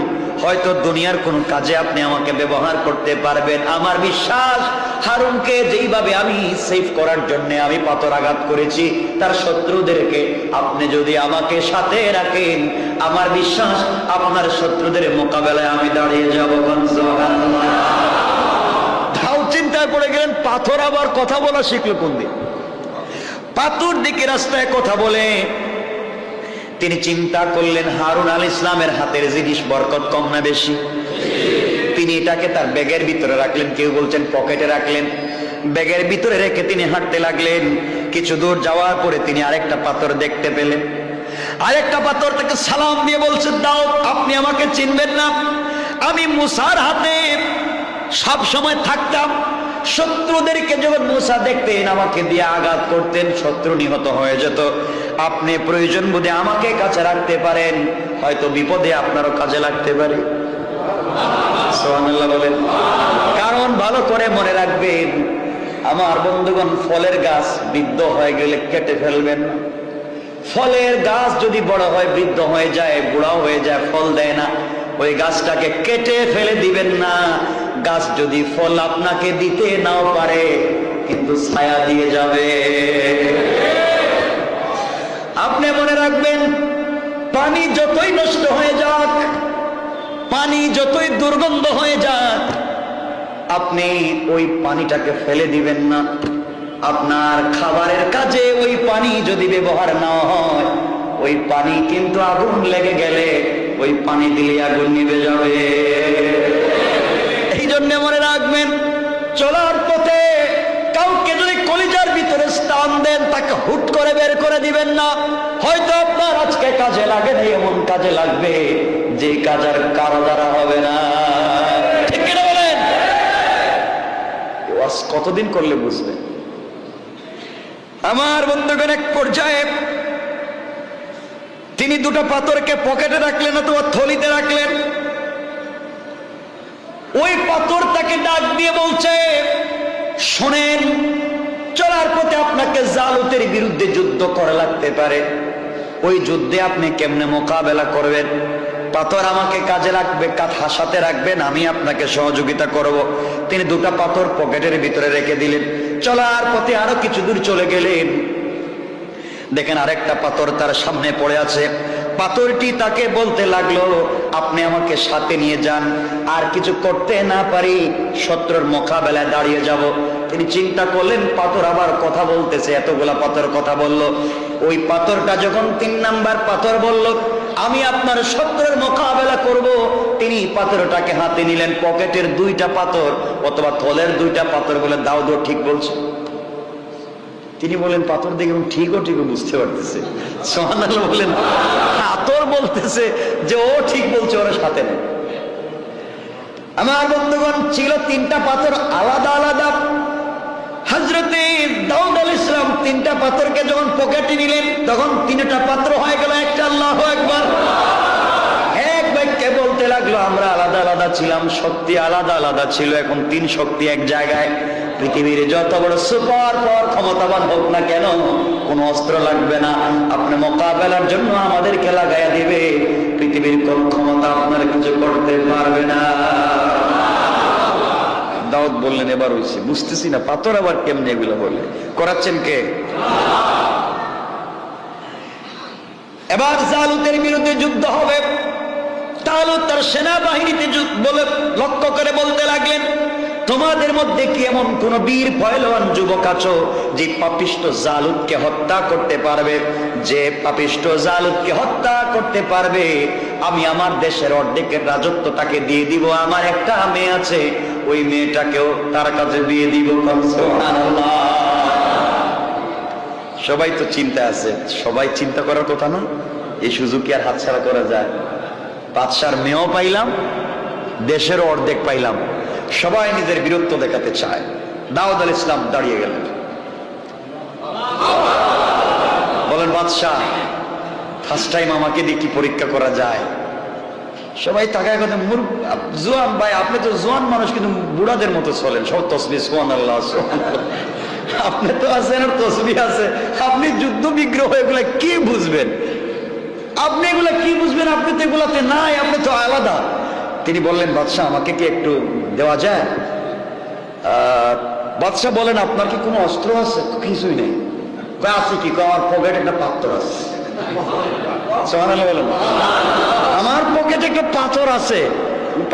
হয়তো দুনিয়ার কোন কাজে আপনি আমাকে ব্যবহার করতে পারবেন। আমার বিশ্বাস হারুনকে যেইভাবে আমি সেভ করার জন্য আমি পাথর আঘাত করেছি তার শত্রুদেরকে, আপনি যদি আমাকে সাথে রাখেন, আমার বিশ্বাস আপনার শত্রুদের মোকাবেলায় আমি দাঁড়িয়ে যাব। দাউদ চিন্তায় পড়ে গেলেন, পাথর আবার কথা বলা শিখলো কোন দিন? পাথর দিকে রাস্তায় কথা বলে। তিনি চিন্তা করলেন, হারুন আলাইহিস সালামের হাতের জিনিস বরকত কম না বেশি? তিনি এটাকে তার ব্যাগের ভিতরে রাখলেন, কেউ বলছেন পকেটে রাখলেন। ব্যাগের ভিতরে রেখে তিনি হাঁটতে লাগলেন। কিছু দূর যাওয়ার পরে তিনি আরেকটা পাথর দেখতে পেলেন। আরেকটা পাথর তাকে সালাম দিয়ে বলছে, দাউদ আপনি আমাকে চিনবেন না? আমি মুসার হাতে সব সময় থাকতাম। শত্রুদেরকে যখন মুসা দেখতেন আমাকে দিয়ে আঘাত করতেন, শত্রু নিহত হয়ে যেত। আপনি প্রয়োজন বোধে আমাকে কাছে রাখতে পারেন, হয়তো বিপদে আপনারও কাজে লাগতে পারে। সুবহানাল্লাহ বলেন। কারণ ভালো করে মনে রাখবেন আমার বন্ধুগণ, ফলের গাছ বৃদ্ধ হয়ে গেলে কেটে ফেলবেন না। ফলের গাছ যদি বড় হয়, বৃদ্ধ হয়ে যায়, বুড়া হয়ে যায়, ফল দেয় না, ওই গাছটাকে কেটে ফেলে দিবেন না। গাছ যদি ফল আপনাকে দিতে নাও পারে, কিন্তু ছায়া দিয়ে যাবে। আপনি মনে রাখবেন, পানি যতই নষ্ট হয়ে যাক, পানি যতই দুর্গন্ধ হয়ে যাক, আপনি ওই পানিটাকে ফেলে দিবেন না। আপনার খাবারের কাজে ওই পানি যদি ব্যবহার না হয়, ওই পানি কিন্তু আগুন লেগে গেলে ওই পানি দিলে আগুন নিভে যাবে। এই জন্য মনে রাখবেন, চলার পথে কাউকে যদি কলিজার ভিতরে স্থান দেন, তাকে হুট করে বের করে দিবেন না। হয়তো আপনার আজকে কাজে লাগে না, এমন কাজে লাগবে যে কাজ আর কারো দ্বারা হবে না। ঠিক কিনা বলেন? কতদিন করলে বুঝবে? আমার বন্ধুগণ, এক পর্যায়ে তিনি দুটো পাথরকে পকেটে রাখলেন অথবা থলিতে রাখলেন। ওই পাথর তাকে ডাক দিয়ে বলছে, শোনেন, চলার পথে আপনাকে জালুতের বিরুদ্ধে যুদ্ধ করা লাগতে পারে। ওই যুদ্ধে আপনি কেমনে মোকাবেলা করবেন? পাথর আমাকে কাজে লাগবে, সাথে রাখবেন, আমি আপনাকে সহযোগিতা করব। তিনি দুটো পাথর পকেটের ভিতরে রেখে দিলেন। চলার পথে আরো কিছু দূর চলে গেলেন, দেখেন আরেকটা পাথর তার সামনে পড়ে আছে। পাথরটি তাকে বলতে লাগলো, আপনি আমাকে সাথে নিয়ে যান, আর কিছু করতে না পারি শত্রুর মোকাবেলায় দাঁড়িয়ে যাব। তিনি চিন্তা করলেন পাথর আবার কথা বলতেছে, এতগুলা পাথর কথা বলল। ওই পাথরটা যখন 3 নাম্বার পাথর বলল, আমি আপনার শত্রুর মোকাবেলা করব, তিনি পাথরটাকে হাতে নিলেন। পকেটের 2টা পাথর অথবা থলের 2টা পাথর বলে দাউদ ঠিক বলছে। তিনি বলেন পাথর দেখে ঠিকও বুঝতে পারতেছে। সুবহানাল্লাহ বলেন। পাথর বলতেছে যে ও ঠিক বলছে, ওরা সাথে নেই। আমার বন্ধুগণ, ছিল 3টা পাথর আলাদা আলাদা। হযরতে দাউদ আলাইহিস সালাম 3টা পাথরকে যখন পকেটে নিলেন, তখন 3টা পাত্র হয়ে গেল একটা। আল্লাহু আকবার। এক বাক্যে বলতে লাগলো, আমরা আলাদা আলাদা ছিলাম, শক্তি আলাদা আলাদা ছিল, এখন 3 শক্তি এক জায়গায়। পৃথিবীর যত বড় সুপার পাওয়ার ক্ষমতাবান হোক না কেন, কোন অস্ত্র লাগবে না, আপনি মোকাবেলার জন্য আমাদেরকে লাগাইয়া দিবে। পৃথিবীর কোন ক্ষমতা আপনারা কিছু করতে পারবে না। দাউদ বললেন এবার হইছে, বুঝতেছি না পাথর আবার কেমনে এগুলো বলে, করাচ্ছেন কে? এবার জালুতের বিরুদ্ধে যুদ্ধ হবে। তালুত তার সেনাবাহিনীতে বলে লক্ষ্য করে বলতে লাগলেন, তোমাদের মধ্যে কি এমন কোন বীর পহলওয়ান যুবক আছো যে পাপিষ্ঠ জালুতকে হত্যা করতে পারবে? যে পাপিষ্ঠ জালুতকে হত্যা করতে পারবে, আমি আমার দেশের অর্ধেকের রাজত্ব তাকে দিয়ে দিব। আমার একটা মেয়ে আছে, ওই মেয়েটাকেও তার কাছে দিয়ে দিব। সুবহানাল্লাহ। সবাই তো চিন্তা আছে, সবাই চিন্তা করার কথা না। এই সুযোগ কি আর হাতছাড়া করা যায়? বাদশার মেয়েও পাইলাম, দেশের অর্ধেক পাইলাম, সবাই নিজের বীরত্ব দেখাতে চায়। দাউদ আলাইহিস সালাম দাঁড়িয়ে গেলেন, বলেন বাদশাহ ফার্স্ট টাইম আমাকে দিয়ে কি পরীক্ষা করা যায়? সবাই তাকায় কথা, জোয়ান ভাই, আপনি তো জোয়ান মানুষ কিন্তু বুড়াদের মতো চলেন, সব তসবিহ সুবহানাল্লাহ সুবহানাল্লাহ। আপনি তো আছেন আর তসবিহ আছে, আপনি যুদ্ধ বিগ্রহ এগুলা কি বুঝবেন? আপনি এগুলা কি বুঝবেন? আপনি তো এগুলাতে নাই, আপনি তো আলাদা। তিনি বললেন বাদশাহ আমাকে কি একটু দেওয়া যায়? বাদশাহ বলেন আপনার কি কোনো অস্ত্র আছে? কিছুই নেই। আছে কি? আমার পকেটে একটা পাথর আছে। সুবহানাল্লাহ বলেন। আমার পকেটে একটা পাথর আছে,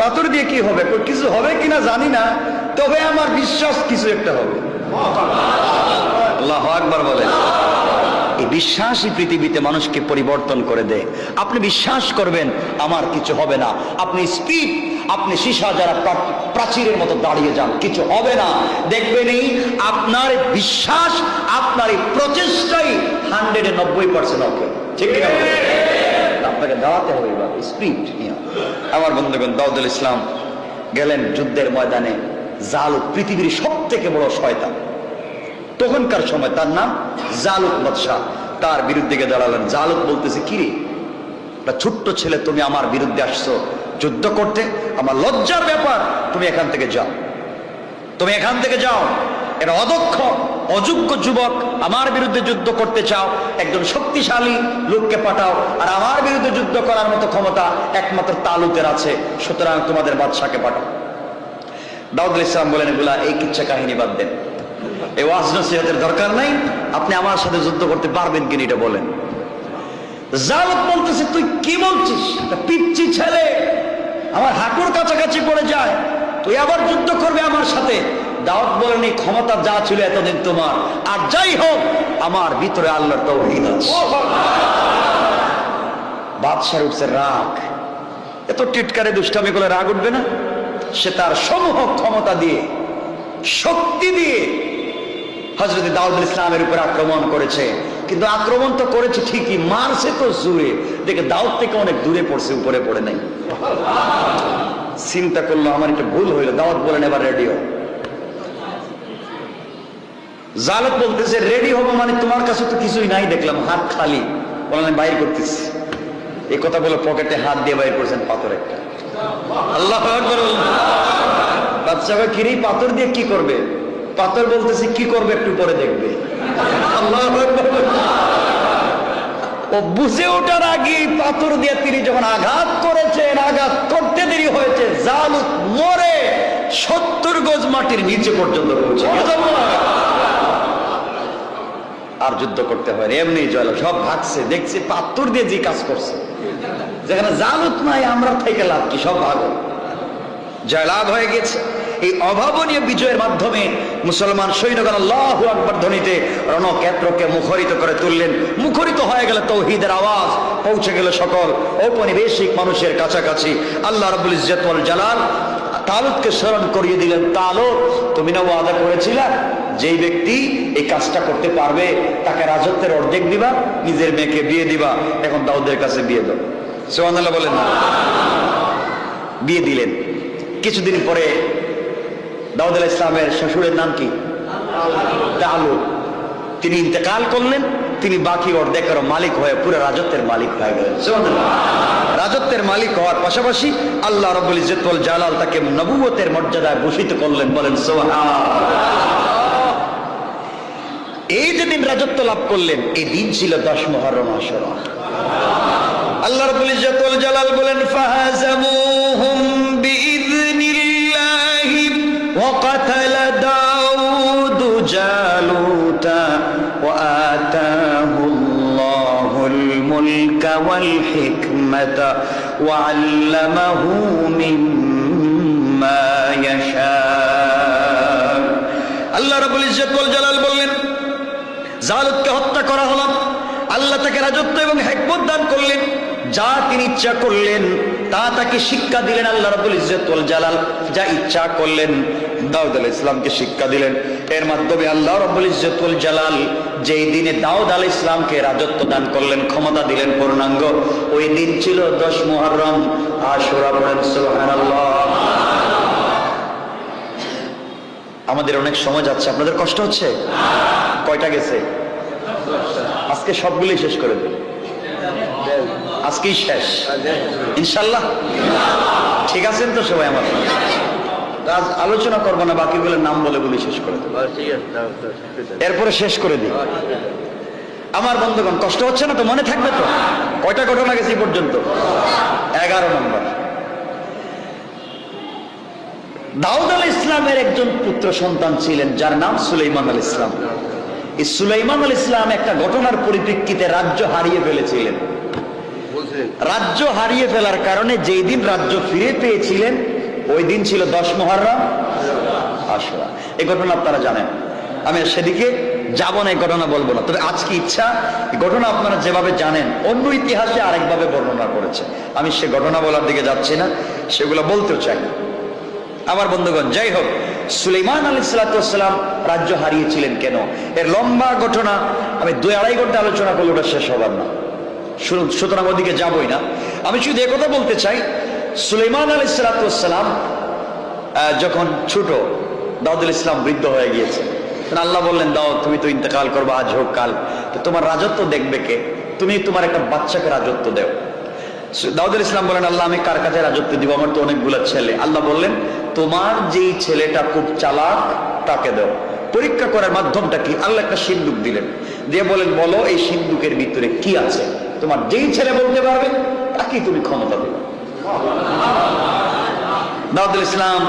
পাথর দিয়ে কি হবে? কিছু হবে কিনা জানি না, তবে আমার বিশ্বাস কিছু একটা হবে। আল্লাহু আকবার বলেন। এই বিশ্বাসই পৃথিবীতে মানুষকে পরিবর্তন করে দেয়। আপনি বিশ্বাস করবেন আমার কিছু হবে না, আপনি স্পিড, আপনি সীসা যারা প্রাচীরের মতো দাঁড়িয়ে যান, কিছু হবে না। দেখবেন এই আপনার বিশ্বাস, আপনার এই প্রচেষ্টাই 190% ওকে, ঠিক কিনা? আপনাকে দাঁড়াতে হবে বা স্পিড নিয়ে। আমার বন্ধুগণ, দাউদ আলাইহিস সালাম গেলেন যুদ্ধের ময়দানে। জালুত পৃথিবীর সব থেকে বড় শয়তান তখনকার সময়, তার নাম জালুত বাদশাহ। তার বিরুদ্ধে গিয়ে দাঁড়ালেন। জালুত বলতেছে, কিরে একটা ছোট্ট ছেলে, তুমি আমার বিরুদ্ধে আসছো যুদ্ধ করতে? আমার লজ্জার ব্যাপার, তুমি এখান থেকে যাও, তুমি এখান থেকে যাও। এটা অদক্ষ অযোগ্য যুবক, আমার বিরুদ্ধে যুদ্ধ করতে চাও, একজন শক্তিশালী লোককে পাঠাও। আর আমার বিরুদ্ধে যুদ্ধ করার মতো ক্ষমতা একমাত্র তালুতের আছে, সুতরাং তোমাদের বাদশাকে পাঠাও। দাউদ আলাইহিস সালাম বলেন, এগুলা এই কিচ্ছা কাহিনী বাদ দেন, এই ওয়াজ নসিহতের দরকার নাই, আপনি আমার সাথে যুদ্ধ করতে পারবেন কিনা এটা বলেন। জালুত বলতেছে, তুই কি বলছিস? একটা পিচ্চি ছেলে আমার হাঁটুর কাছাকাছি পড়ে যায়, তুই আবার যুদ্ধ করবে আমার সাথে? দাউদ বলেন, এই ক্ষমতা যা ছিল এতদিন তোমার, আর যাই হোক আমার ভিতরে আল্লাহর তাওহীদ আছে। বাদশার উঠছে রাগ। এত টিটকারে দুষ্টামি করলে রাগ উঠবে না? সে তার সমূহ ক্ষমতা দিয়ে, শক্তি দিয়ে হযরত দাউদ আলাইহিস সালামের উপর আক্রমণ করেছে। কিন্তু আক্রমণ তো করেছে ঠিকই, মারছে তো জোরে। দেখে দাউদ থেকে অনেক দূরে পড়ছে, উপরে পড়ে নাই। চিন্তা করলো আমার একটা ভুল হইলো। দাউদ বলেন, এবার রেডি হও। জালুত বলতেছে, রেডি হবো মানে তোমার কাছে তো কিছুই নাই, দেখলাম হাত খালি। বলেন বাইর করতেছি। এই কথা বলে পকেটে হাত দিয়ে বাইর করছেন পাথর একটা। আল্লাহু আকবার। বাদশা কিরে পাথর দিয়ে কি করবে? পাথর বলতেছে কি করবে একটু পরে দেখবে। আল্লাহু আকবার। ও বুঝে ওঠার আগে পাথর দিয়ে তিনি যখন আঘাত করেছেন, আঘাত করতে দেরি হয়েছে, জালুত মরে 70 গজ মাটির নিচে পর্যন্ত পৌঁছে গেছে। আর যুদ্ধ করতে হয় এমনি জয়লাভ, সব ভাগছে, দেখছে পাথর দিয়ে যে কাজ করছে, যেখানে জালুত নাই আমরা থেকে লাভ কি, সব ভাগ জয়লাভ হয়ে গেছে। এই অভাবনীয় বিজয়ের মাধ্যমে মুসলমান সৈন্যগণ আল্লাহু আকবার ধ্বনিতে রণক্ষেত্রকে মুখরিত করে তুললেন। মুখরিত হয়ে গেল তৌহিদের আওয়াজ, পৌঁছে গেল সকল ঔপনিবেশিক মানুষের কাছাকাছি। আল্লাহ রাব্বুল ইজ্জত ওয়াল জালাল তালুতকে স্মরণ করিয়ে দিলেন, তালুত তুমি না ওয়াদা করেছিলা যেই ব্যক্তি এই কাজটা করতে পারবে তাকে রাজত্বের অর্ধেক দিবা, নিজের মেয়েকে বিয়ে দিবা, এখন দাউদের কাছে বিয়ে দাও। সুবহানাল্লাহ বলেন না? বিয়ে দিলেন। কিছুদিন পরে দাউদ আলাইহিস সালামের শ্বশুরের নাম কি? তালুত। তিনি ইন্তেকাল করলেন। তিনি বাকি অর্ধেকের মালিক হয়ে পুরো রাজত্বের মালিক হয়ে গেলেন। সুবহানাল্লাহ। রাজত্বের মালিক হওয়ার পাশাপাশি আল্লাহ রাব্বুল ইজ্জত ওয়াল জালাল তাকে নবুয়তের মর্যাদায় ভূষিত করলেন। বলেন সুবহানাল্লাহ। এই যে দিন রাজত্ব লাভ করলেন, এই দিন ছিল 10 মুহররম আশুরা। আল্লাহ রাব্বুল ইজ্জত ওয়াল জালাল বলেন ফাহাজামুহুম বিইذনিল্লাহি ওয়া কাতালা দাউদ জালুতা ওয়া আতাহুল্লাহুল মুলকা ওয়াল হিকমাতা ওয়া আল্লামাহু মিম্মা ইয়াশা। আল্লাহ রাব্বুল ইজ্জত ওয়াল জালাল বললেন জালুতকে হত্যা করা হলো, আল্লাহ তাকে রাজত্ব এবং হিকমত দান করলেন, যা তিনি ইচ্ছা করলেন তা তাকে শিক্ষা দিলেন। আল্লাহ রাব্বুল ইজ্জত ওয়াল জালাল যা ইচ্ছা করলেন দাউদ আলাইহিস সালামকে শিক্ষা দিলেন। এর মাধ্যমে আল্লাহ রাব্বুল ইজ্জত ওয়াল জালাল যেই দিনে দাউদ আলাইহিস সালামকে রাজত্ব দান করলেন, ক্ষমতা দিলেন পূর্ণাঙ্গ, ওই দিন ছিল 10 মুহররম আশুরা। পড়েন সুবহানাল্লাহ। আমাদের অনেক সময় যাচ্ছে, আপনাদের কষ্ট হচ্ছে? কয়টা গেছে? আজকে সবগুলোই শেষ করে দিন, আজকেই শেষ ইনশাআল্লাহ। ঠিক আছেন তো সবাই? আমার আজ আলোচনা করবো না, বাকিগুলোর নাম বলে বলে শেষ করে দেব, এরপরে শেষ করে দিই। আমার বন্ধুগণ কষ্ট হচ্ছে না তো? মনে থাকবে তো? কয়টা ঘটনা গেছে এই পর্যন্ত? 11 নম্বর। দাউদ আলাইহিস ইসলামের একজন পুত্র সন্তান ছিলেন যার নাম সুলাইমান আলাইহিস ইসলাম। এই সুলাইমান আলাইহিস ইসলাম একটা ঘটনার পরিপ্রেক্ষিতে রাজ্য হারিয়ে ফেলেছিলেন। রাজ্য হারিয়ে ফেলার কারণে যেই দিন রাজ্য ফিরে পেয়েছিলেন ওই দিন ছিল 10 মুহররম আশুরা। এই ঘটনা আপনারা জানেন, আমি সেদিকে যাব না, এই ঘটনা বলবো না। তবে আজকে ইচ্ছা এই ঘটনা আপনারা যেভাবে জানেন অন্য ইতিহাসে আরেকভাবে বর্ণনা করেছে, আমি সে ঘটনা বলার দিকে যাচ্ছি না, সেগুলো বলতেও চাই না। আমার বন্ধুগণ, যাই হোক, সুলাইমান আলাইহিস সালাম রাজ্য হারিয়েছিলেন কেন, এর লম্বা ঘটনা আমি 2-2.5 ঘন্টা আলোচনা করলে ওটা শেষ হবার না, সুতরাং ওদিকে যাবই না। আমি শুধু একথা বলতে চাই, সুলাইমান আলাইহিস সালাম যখন ছোট, দাউদ আলাইহিস সালাম বৃদ্ধ হয়ে গিয়েছে, আল্লাহ বললেন দাউদ তুমি তো ইন্তেকাল করবে আজ হোক কাল, তো তোমার রাজত্ব দেখবে কে? তুমি তোমার একটা বাচ্চাকে রাজত্ব দেও। দাউদ আলাইহিস সালাম বলেন আল্লাহ আমি কার কাছে রাজত্ব দিব? আমার তো অনেকগুলো ছেলে। আল্লাহ বললেন তোমার যেই ছেলেটা খুব চালাক তাকে দাও। পরীক্ষা করার মাধ্যমটা কি? আল্লাহ একটা সিন্দুক দিলেন, দিয়ে বলেন বলো এই সিন্দুকের ভিতরে কি আছে? তোমার যেই ছেলে বলতে পারবে তাকেই তুমি ক্ষমতা দেবে। দাউদ আলাইহিস সালাম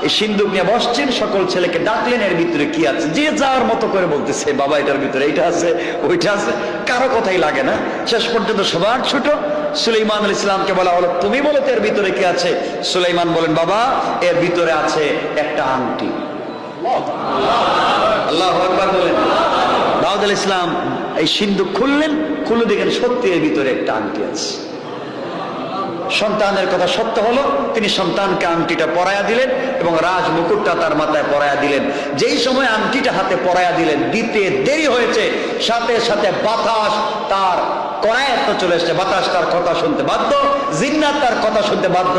এই সিন্দুক নিয়ে বসছেন, সকল ছেলেকে ডাকলেন, এর ভিতরে কি আছে? যে যার মতো করে বলতেছে বাবা এটার ভিতরে এইটা আছে ওইটা আছে, কারো কথাই লাগে না। শেষ পর্যন্ত সবার ছোট সুলাইমান আলাইহিস সালামকে বলা হলো তুমি বলো তো এর ভিতরে কি আছে? সুলাইমান বলেন বাবা এর ভিতরে আছে একটা আংটি। আল্লাহু আকবার বলেন। দাউদ আলাইহিস সালাম এই সিন্দুক খুললেন, খুলে দেখেন সত্যি এর ভিতরে একটা আংটি আছে। সন্তানের কথা সত্য হলো, তিনি সন্তানকে আংটিটা পরায়া দিলেন এবং রাজ মুকুটটা তার মাথায় পরায়া দিলেন। যেই সময় আংটিটা হাতে পরায়া দিলেন, দিতে দেরি হয়েছে, সাথে সাথে বাতাস তার করায়ত্ত চলে এসেছে, বাতাস তার কথা শুনতে বাধ্য, জিন্নাত তার কথা শুনতে বাধ্য,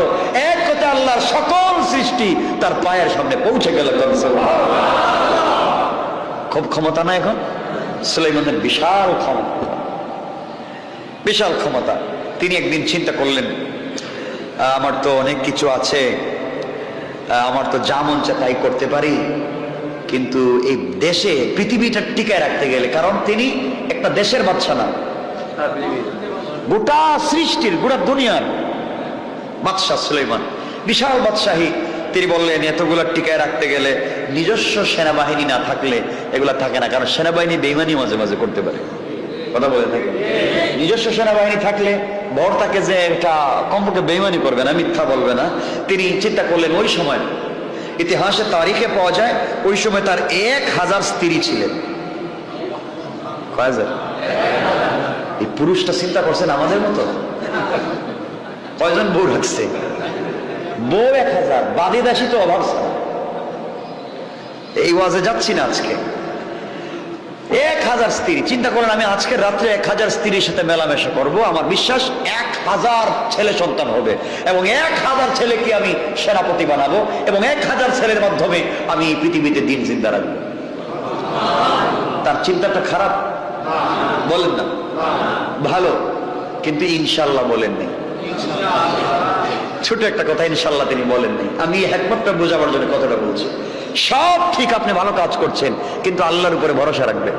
এক কথা আল্লাহর সকল সৃষ্টি তার পায়ের সামনে পৌঁছে গেল। খুব ক্ষমতা না এখন সুলাইমানের? বিশাল ক্ষমতা, বিশাল ক্ষমতা। তিনি একদিন চিন্তা করলেন আমার তো অনেক কিছু আছে, আমার তো যা মন চায় তাই করতে পারি, কিন্তু এই দেশে পৃথিবীটা টিকায় রাখতে গেলে, কারণ তিনি একটা দেশের বাদশা না, গোটা সৃষ্টির গোটা দুনিয়ার বাদশাহ সুলাইমান, বিশাল বাদশাহী। তিনি বললেন এতগুলা টিকায় রাখতে গেলে নিজস্ব সেনাবাহিনী না থাকলে এগুলা থাকে না, কারণ সেনাবাহিনী বেইমানি মাঝে মাঝে করতে পারে, কথা বলে থাকে। নিজস্ব সেনাবাহিনী থাকলে ভর তাকে যে এটা কমপক্ষে বেইমানি করবে না, মিথ্যা বলবে না। তিনি চিন্তা করলেন ওই সময় ইতিহাসে তারিখে পাওয়া যায় ওই সময় তার 1000 স্ত্রী ছিলেন। এই পুরুষটা চিন্তা করছেন আমাদের মতো, কয়জন বউ রাখছে? বউ 1000, বাদী দাসী তো অভাব ছাড়া। এই ওয়াজে যাচ্ছি না আজকে। 1000 স্ত্রী, চিন্তা করেন আমি আজকের রাত্রে 1000 স্ত্রীর সাথে মেলামেশা করব, আমার বিশ্বাস 1000 ছেলে সন্তান হবে, এবং 1000 ছেলেকে আমি সেনাপতি বানাবো, এবং 1000 ছেলের মাধ্যমে আমি পৃথিবীতে দিন জিন্দা রাখবো। তার চিন্তাটা খারাপ বলেন না? ভালো, কিন্তু ইনশাল্লাহ বলেন নাই। ছোট একটা কথা ইনশাল্লাহ তিনি বলেন নাই। আমি একমাত্র বোঝাবার জন্য কথাটা বলছি। সব ঠিক, আপনি ভালো কাজ করছেন, কিন্তু আল্লাহর উপরে ভরসা রাখবেন,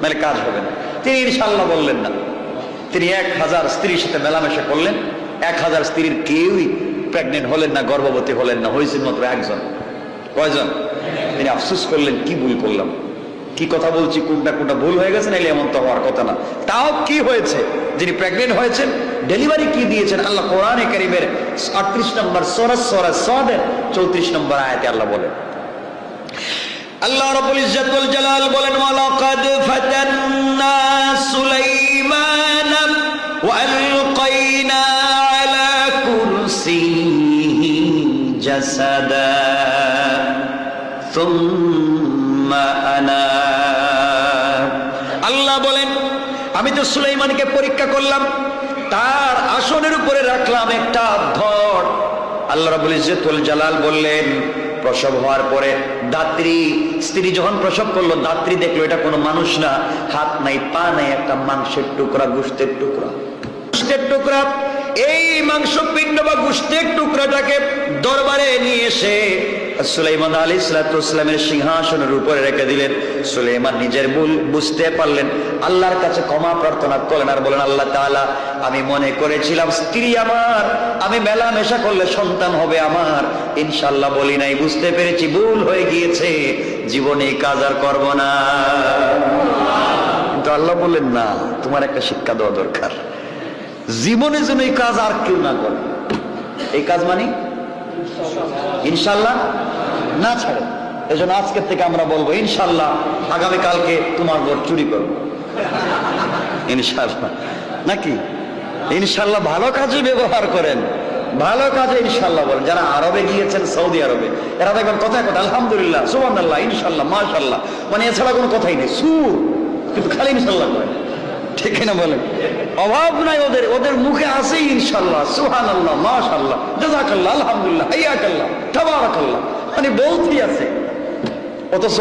মানে কাজ হবে না। তিনি ইনশাল্লাহ বললেন না। তিনি 1000 স্ত্রীর সাথে মেলামেশা করলেন, 1000 স্ত্রীর কেউই প্রেগনেন্ট হলেন না, গর্ভবতী হলেন না, হয়েছেন মাত্র একজন। কয়জন? তিনি আফসোস করলেন, কি ভুল করলাম, কি কথা বলছি, কোনটা কোনটা ভুল হয়ে গেছে, নাইলে এমন তো হওয়ার কথা না। তাও কি হয়েছে, যিনি প্রেগনেন্ট হয়েছেন, ডেলিভারি কি দিয়েছেন, আল্লাহ কোরআনে কারীমের 38 নম্বর সূরা সাদের 34 নম্বর আয়াতে আল্লাহ বলেন, আল্লাহ রাব্বুল ইজ্জত ওয়াল জালাল বলেন, ওয়ালাকাদ ফাতান্না সুলাইমান ওয়া আলকাইনা আলা কুরসিহি জাসাদা সুম্মা আনা। আল্লাহ বলেন আমি তো সুলাইমানকে পরীক্ষা করলাম, তার আসনের উপরে রাখলাম একটা ধর। আল্লাহ রাব্বুল ইজ্জত ওয়াল জালাল বললেন প্রসব হওয়ার পরে দাত্রী, স্ত্রী যখন প্রসব করলো, দাত্রী দেখলো এটা কোনো মানুষ না, হাত নাই পা নাই, একটা মাংসের টুকরা, গোশতের টুকরা, গোশতের টুকরা। এই মাংস পিণ্ড বা গোশতের টুকরাটাকে দরবারে নিয়ে এসে সুলাইমান আলাইহিস সালামের সিংহাসনের উপরে রেখে দিলেন। সুলাইমান নিজের ভুল বুঝতে পারলেন, আল্লাহর কাছে ক্ষমা প্রার্থনা করলেন, আর বলেন আল্লাহ তাআলা আমি মনে করেছিলাম স্ত্রী আমার, আমি মেলামেশা করলে সন্তান হবে আমার, ইনশাআল্লাহ বলি নাই, বুঝতে পেরেছি ভুল হয়ে গিয়েছে, জীবনে এই কাজ আর করব না। কিন্তু আল্লাহ বললেন না, তোমার একটা শিক্ষা দেওয়া দরকার, জীবনে যেন এই কাজ আর কেউ না করে। এই কাজ মানে ইনশাআল্লাহ না ছাড়ে। এজন্য আজকের থেকে আমরা বলবো ইনশাআল্লাহ আগামীকালকে তোমার ঘর চুরি করবো, ইনশাআল্লাহ, নাকি? ইনশাআল্লাহ ভালো কাজে ব্যবহার করেন, ভালো কাজে ইনশাআল্লাহ বলেন। যারা আরবে গিয়েছেন, সৌদি আরবে, এরা দেখবেন কথায় কথা আলহামদুলিল্লাহ, সুবহানাল্লাহ, ইনশাআল্লাহ, মাশাআল্লাহ, মানে এছাড়া কোনো কথাই নেই, সুর, কিন্তু খালি ইনশাআল্লাহ করে, ঠিক কিনা বলেন? অভাব নাই ওদের, ওদের মুখে আছে ইনশাআল্লাহ, সুবহানাল্লাহ, মাশাআল্লাহ, জাযাকাল্লাহ, আলহামদুলিল্লাহ, হাইয়াকাল্লাহ, তাবারাকাল্লাহ, মানে বলতেই আছে। অথচ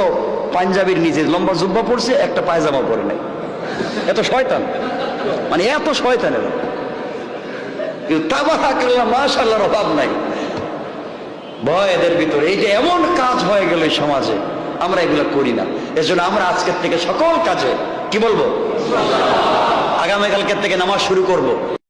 পাঞ্জাবির নিচে লম্বা জুব্বা পরছে, একটা পায়জামা পরে নাই। এত শয়তান, মানে এত শয়তানের, কিন্তু তাবারাকাল্লাহ, মাশাআল্লাহর অভাব নাই। ভয় এদের ভিতরে। এই যে এমন কাজ হয়ে গেল এই সমাজে, আমরা এগুলো করি না। এজন্য আমরা আজকের থেকে সকল কাজে কি বলবো, আগামীকালকের থেকে নামাজ শুরু করব।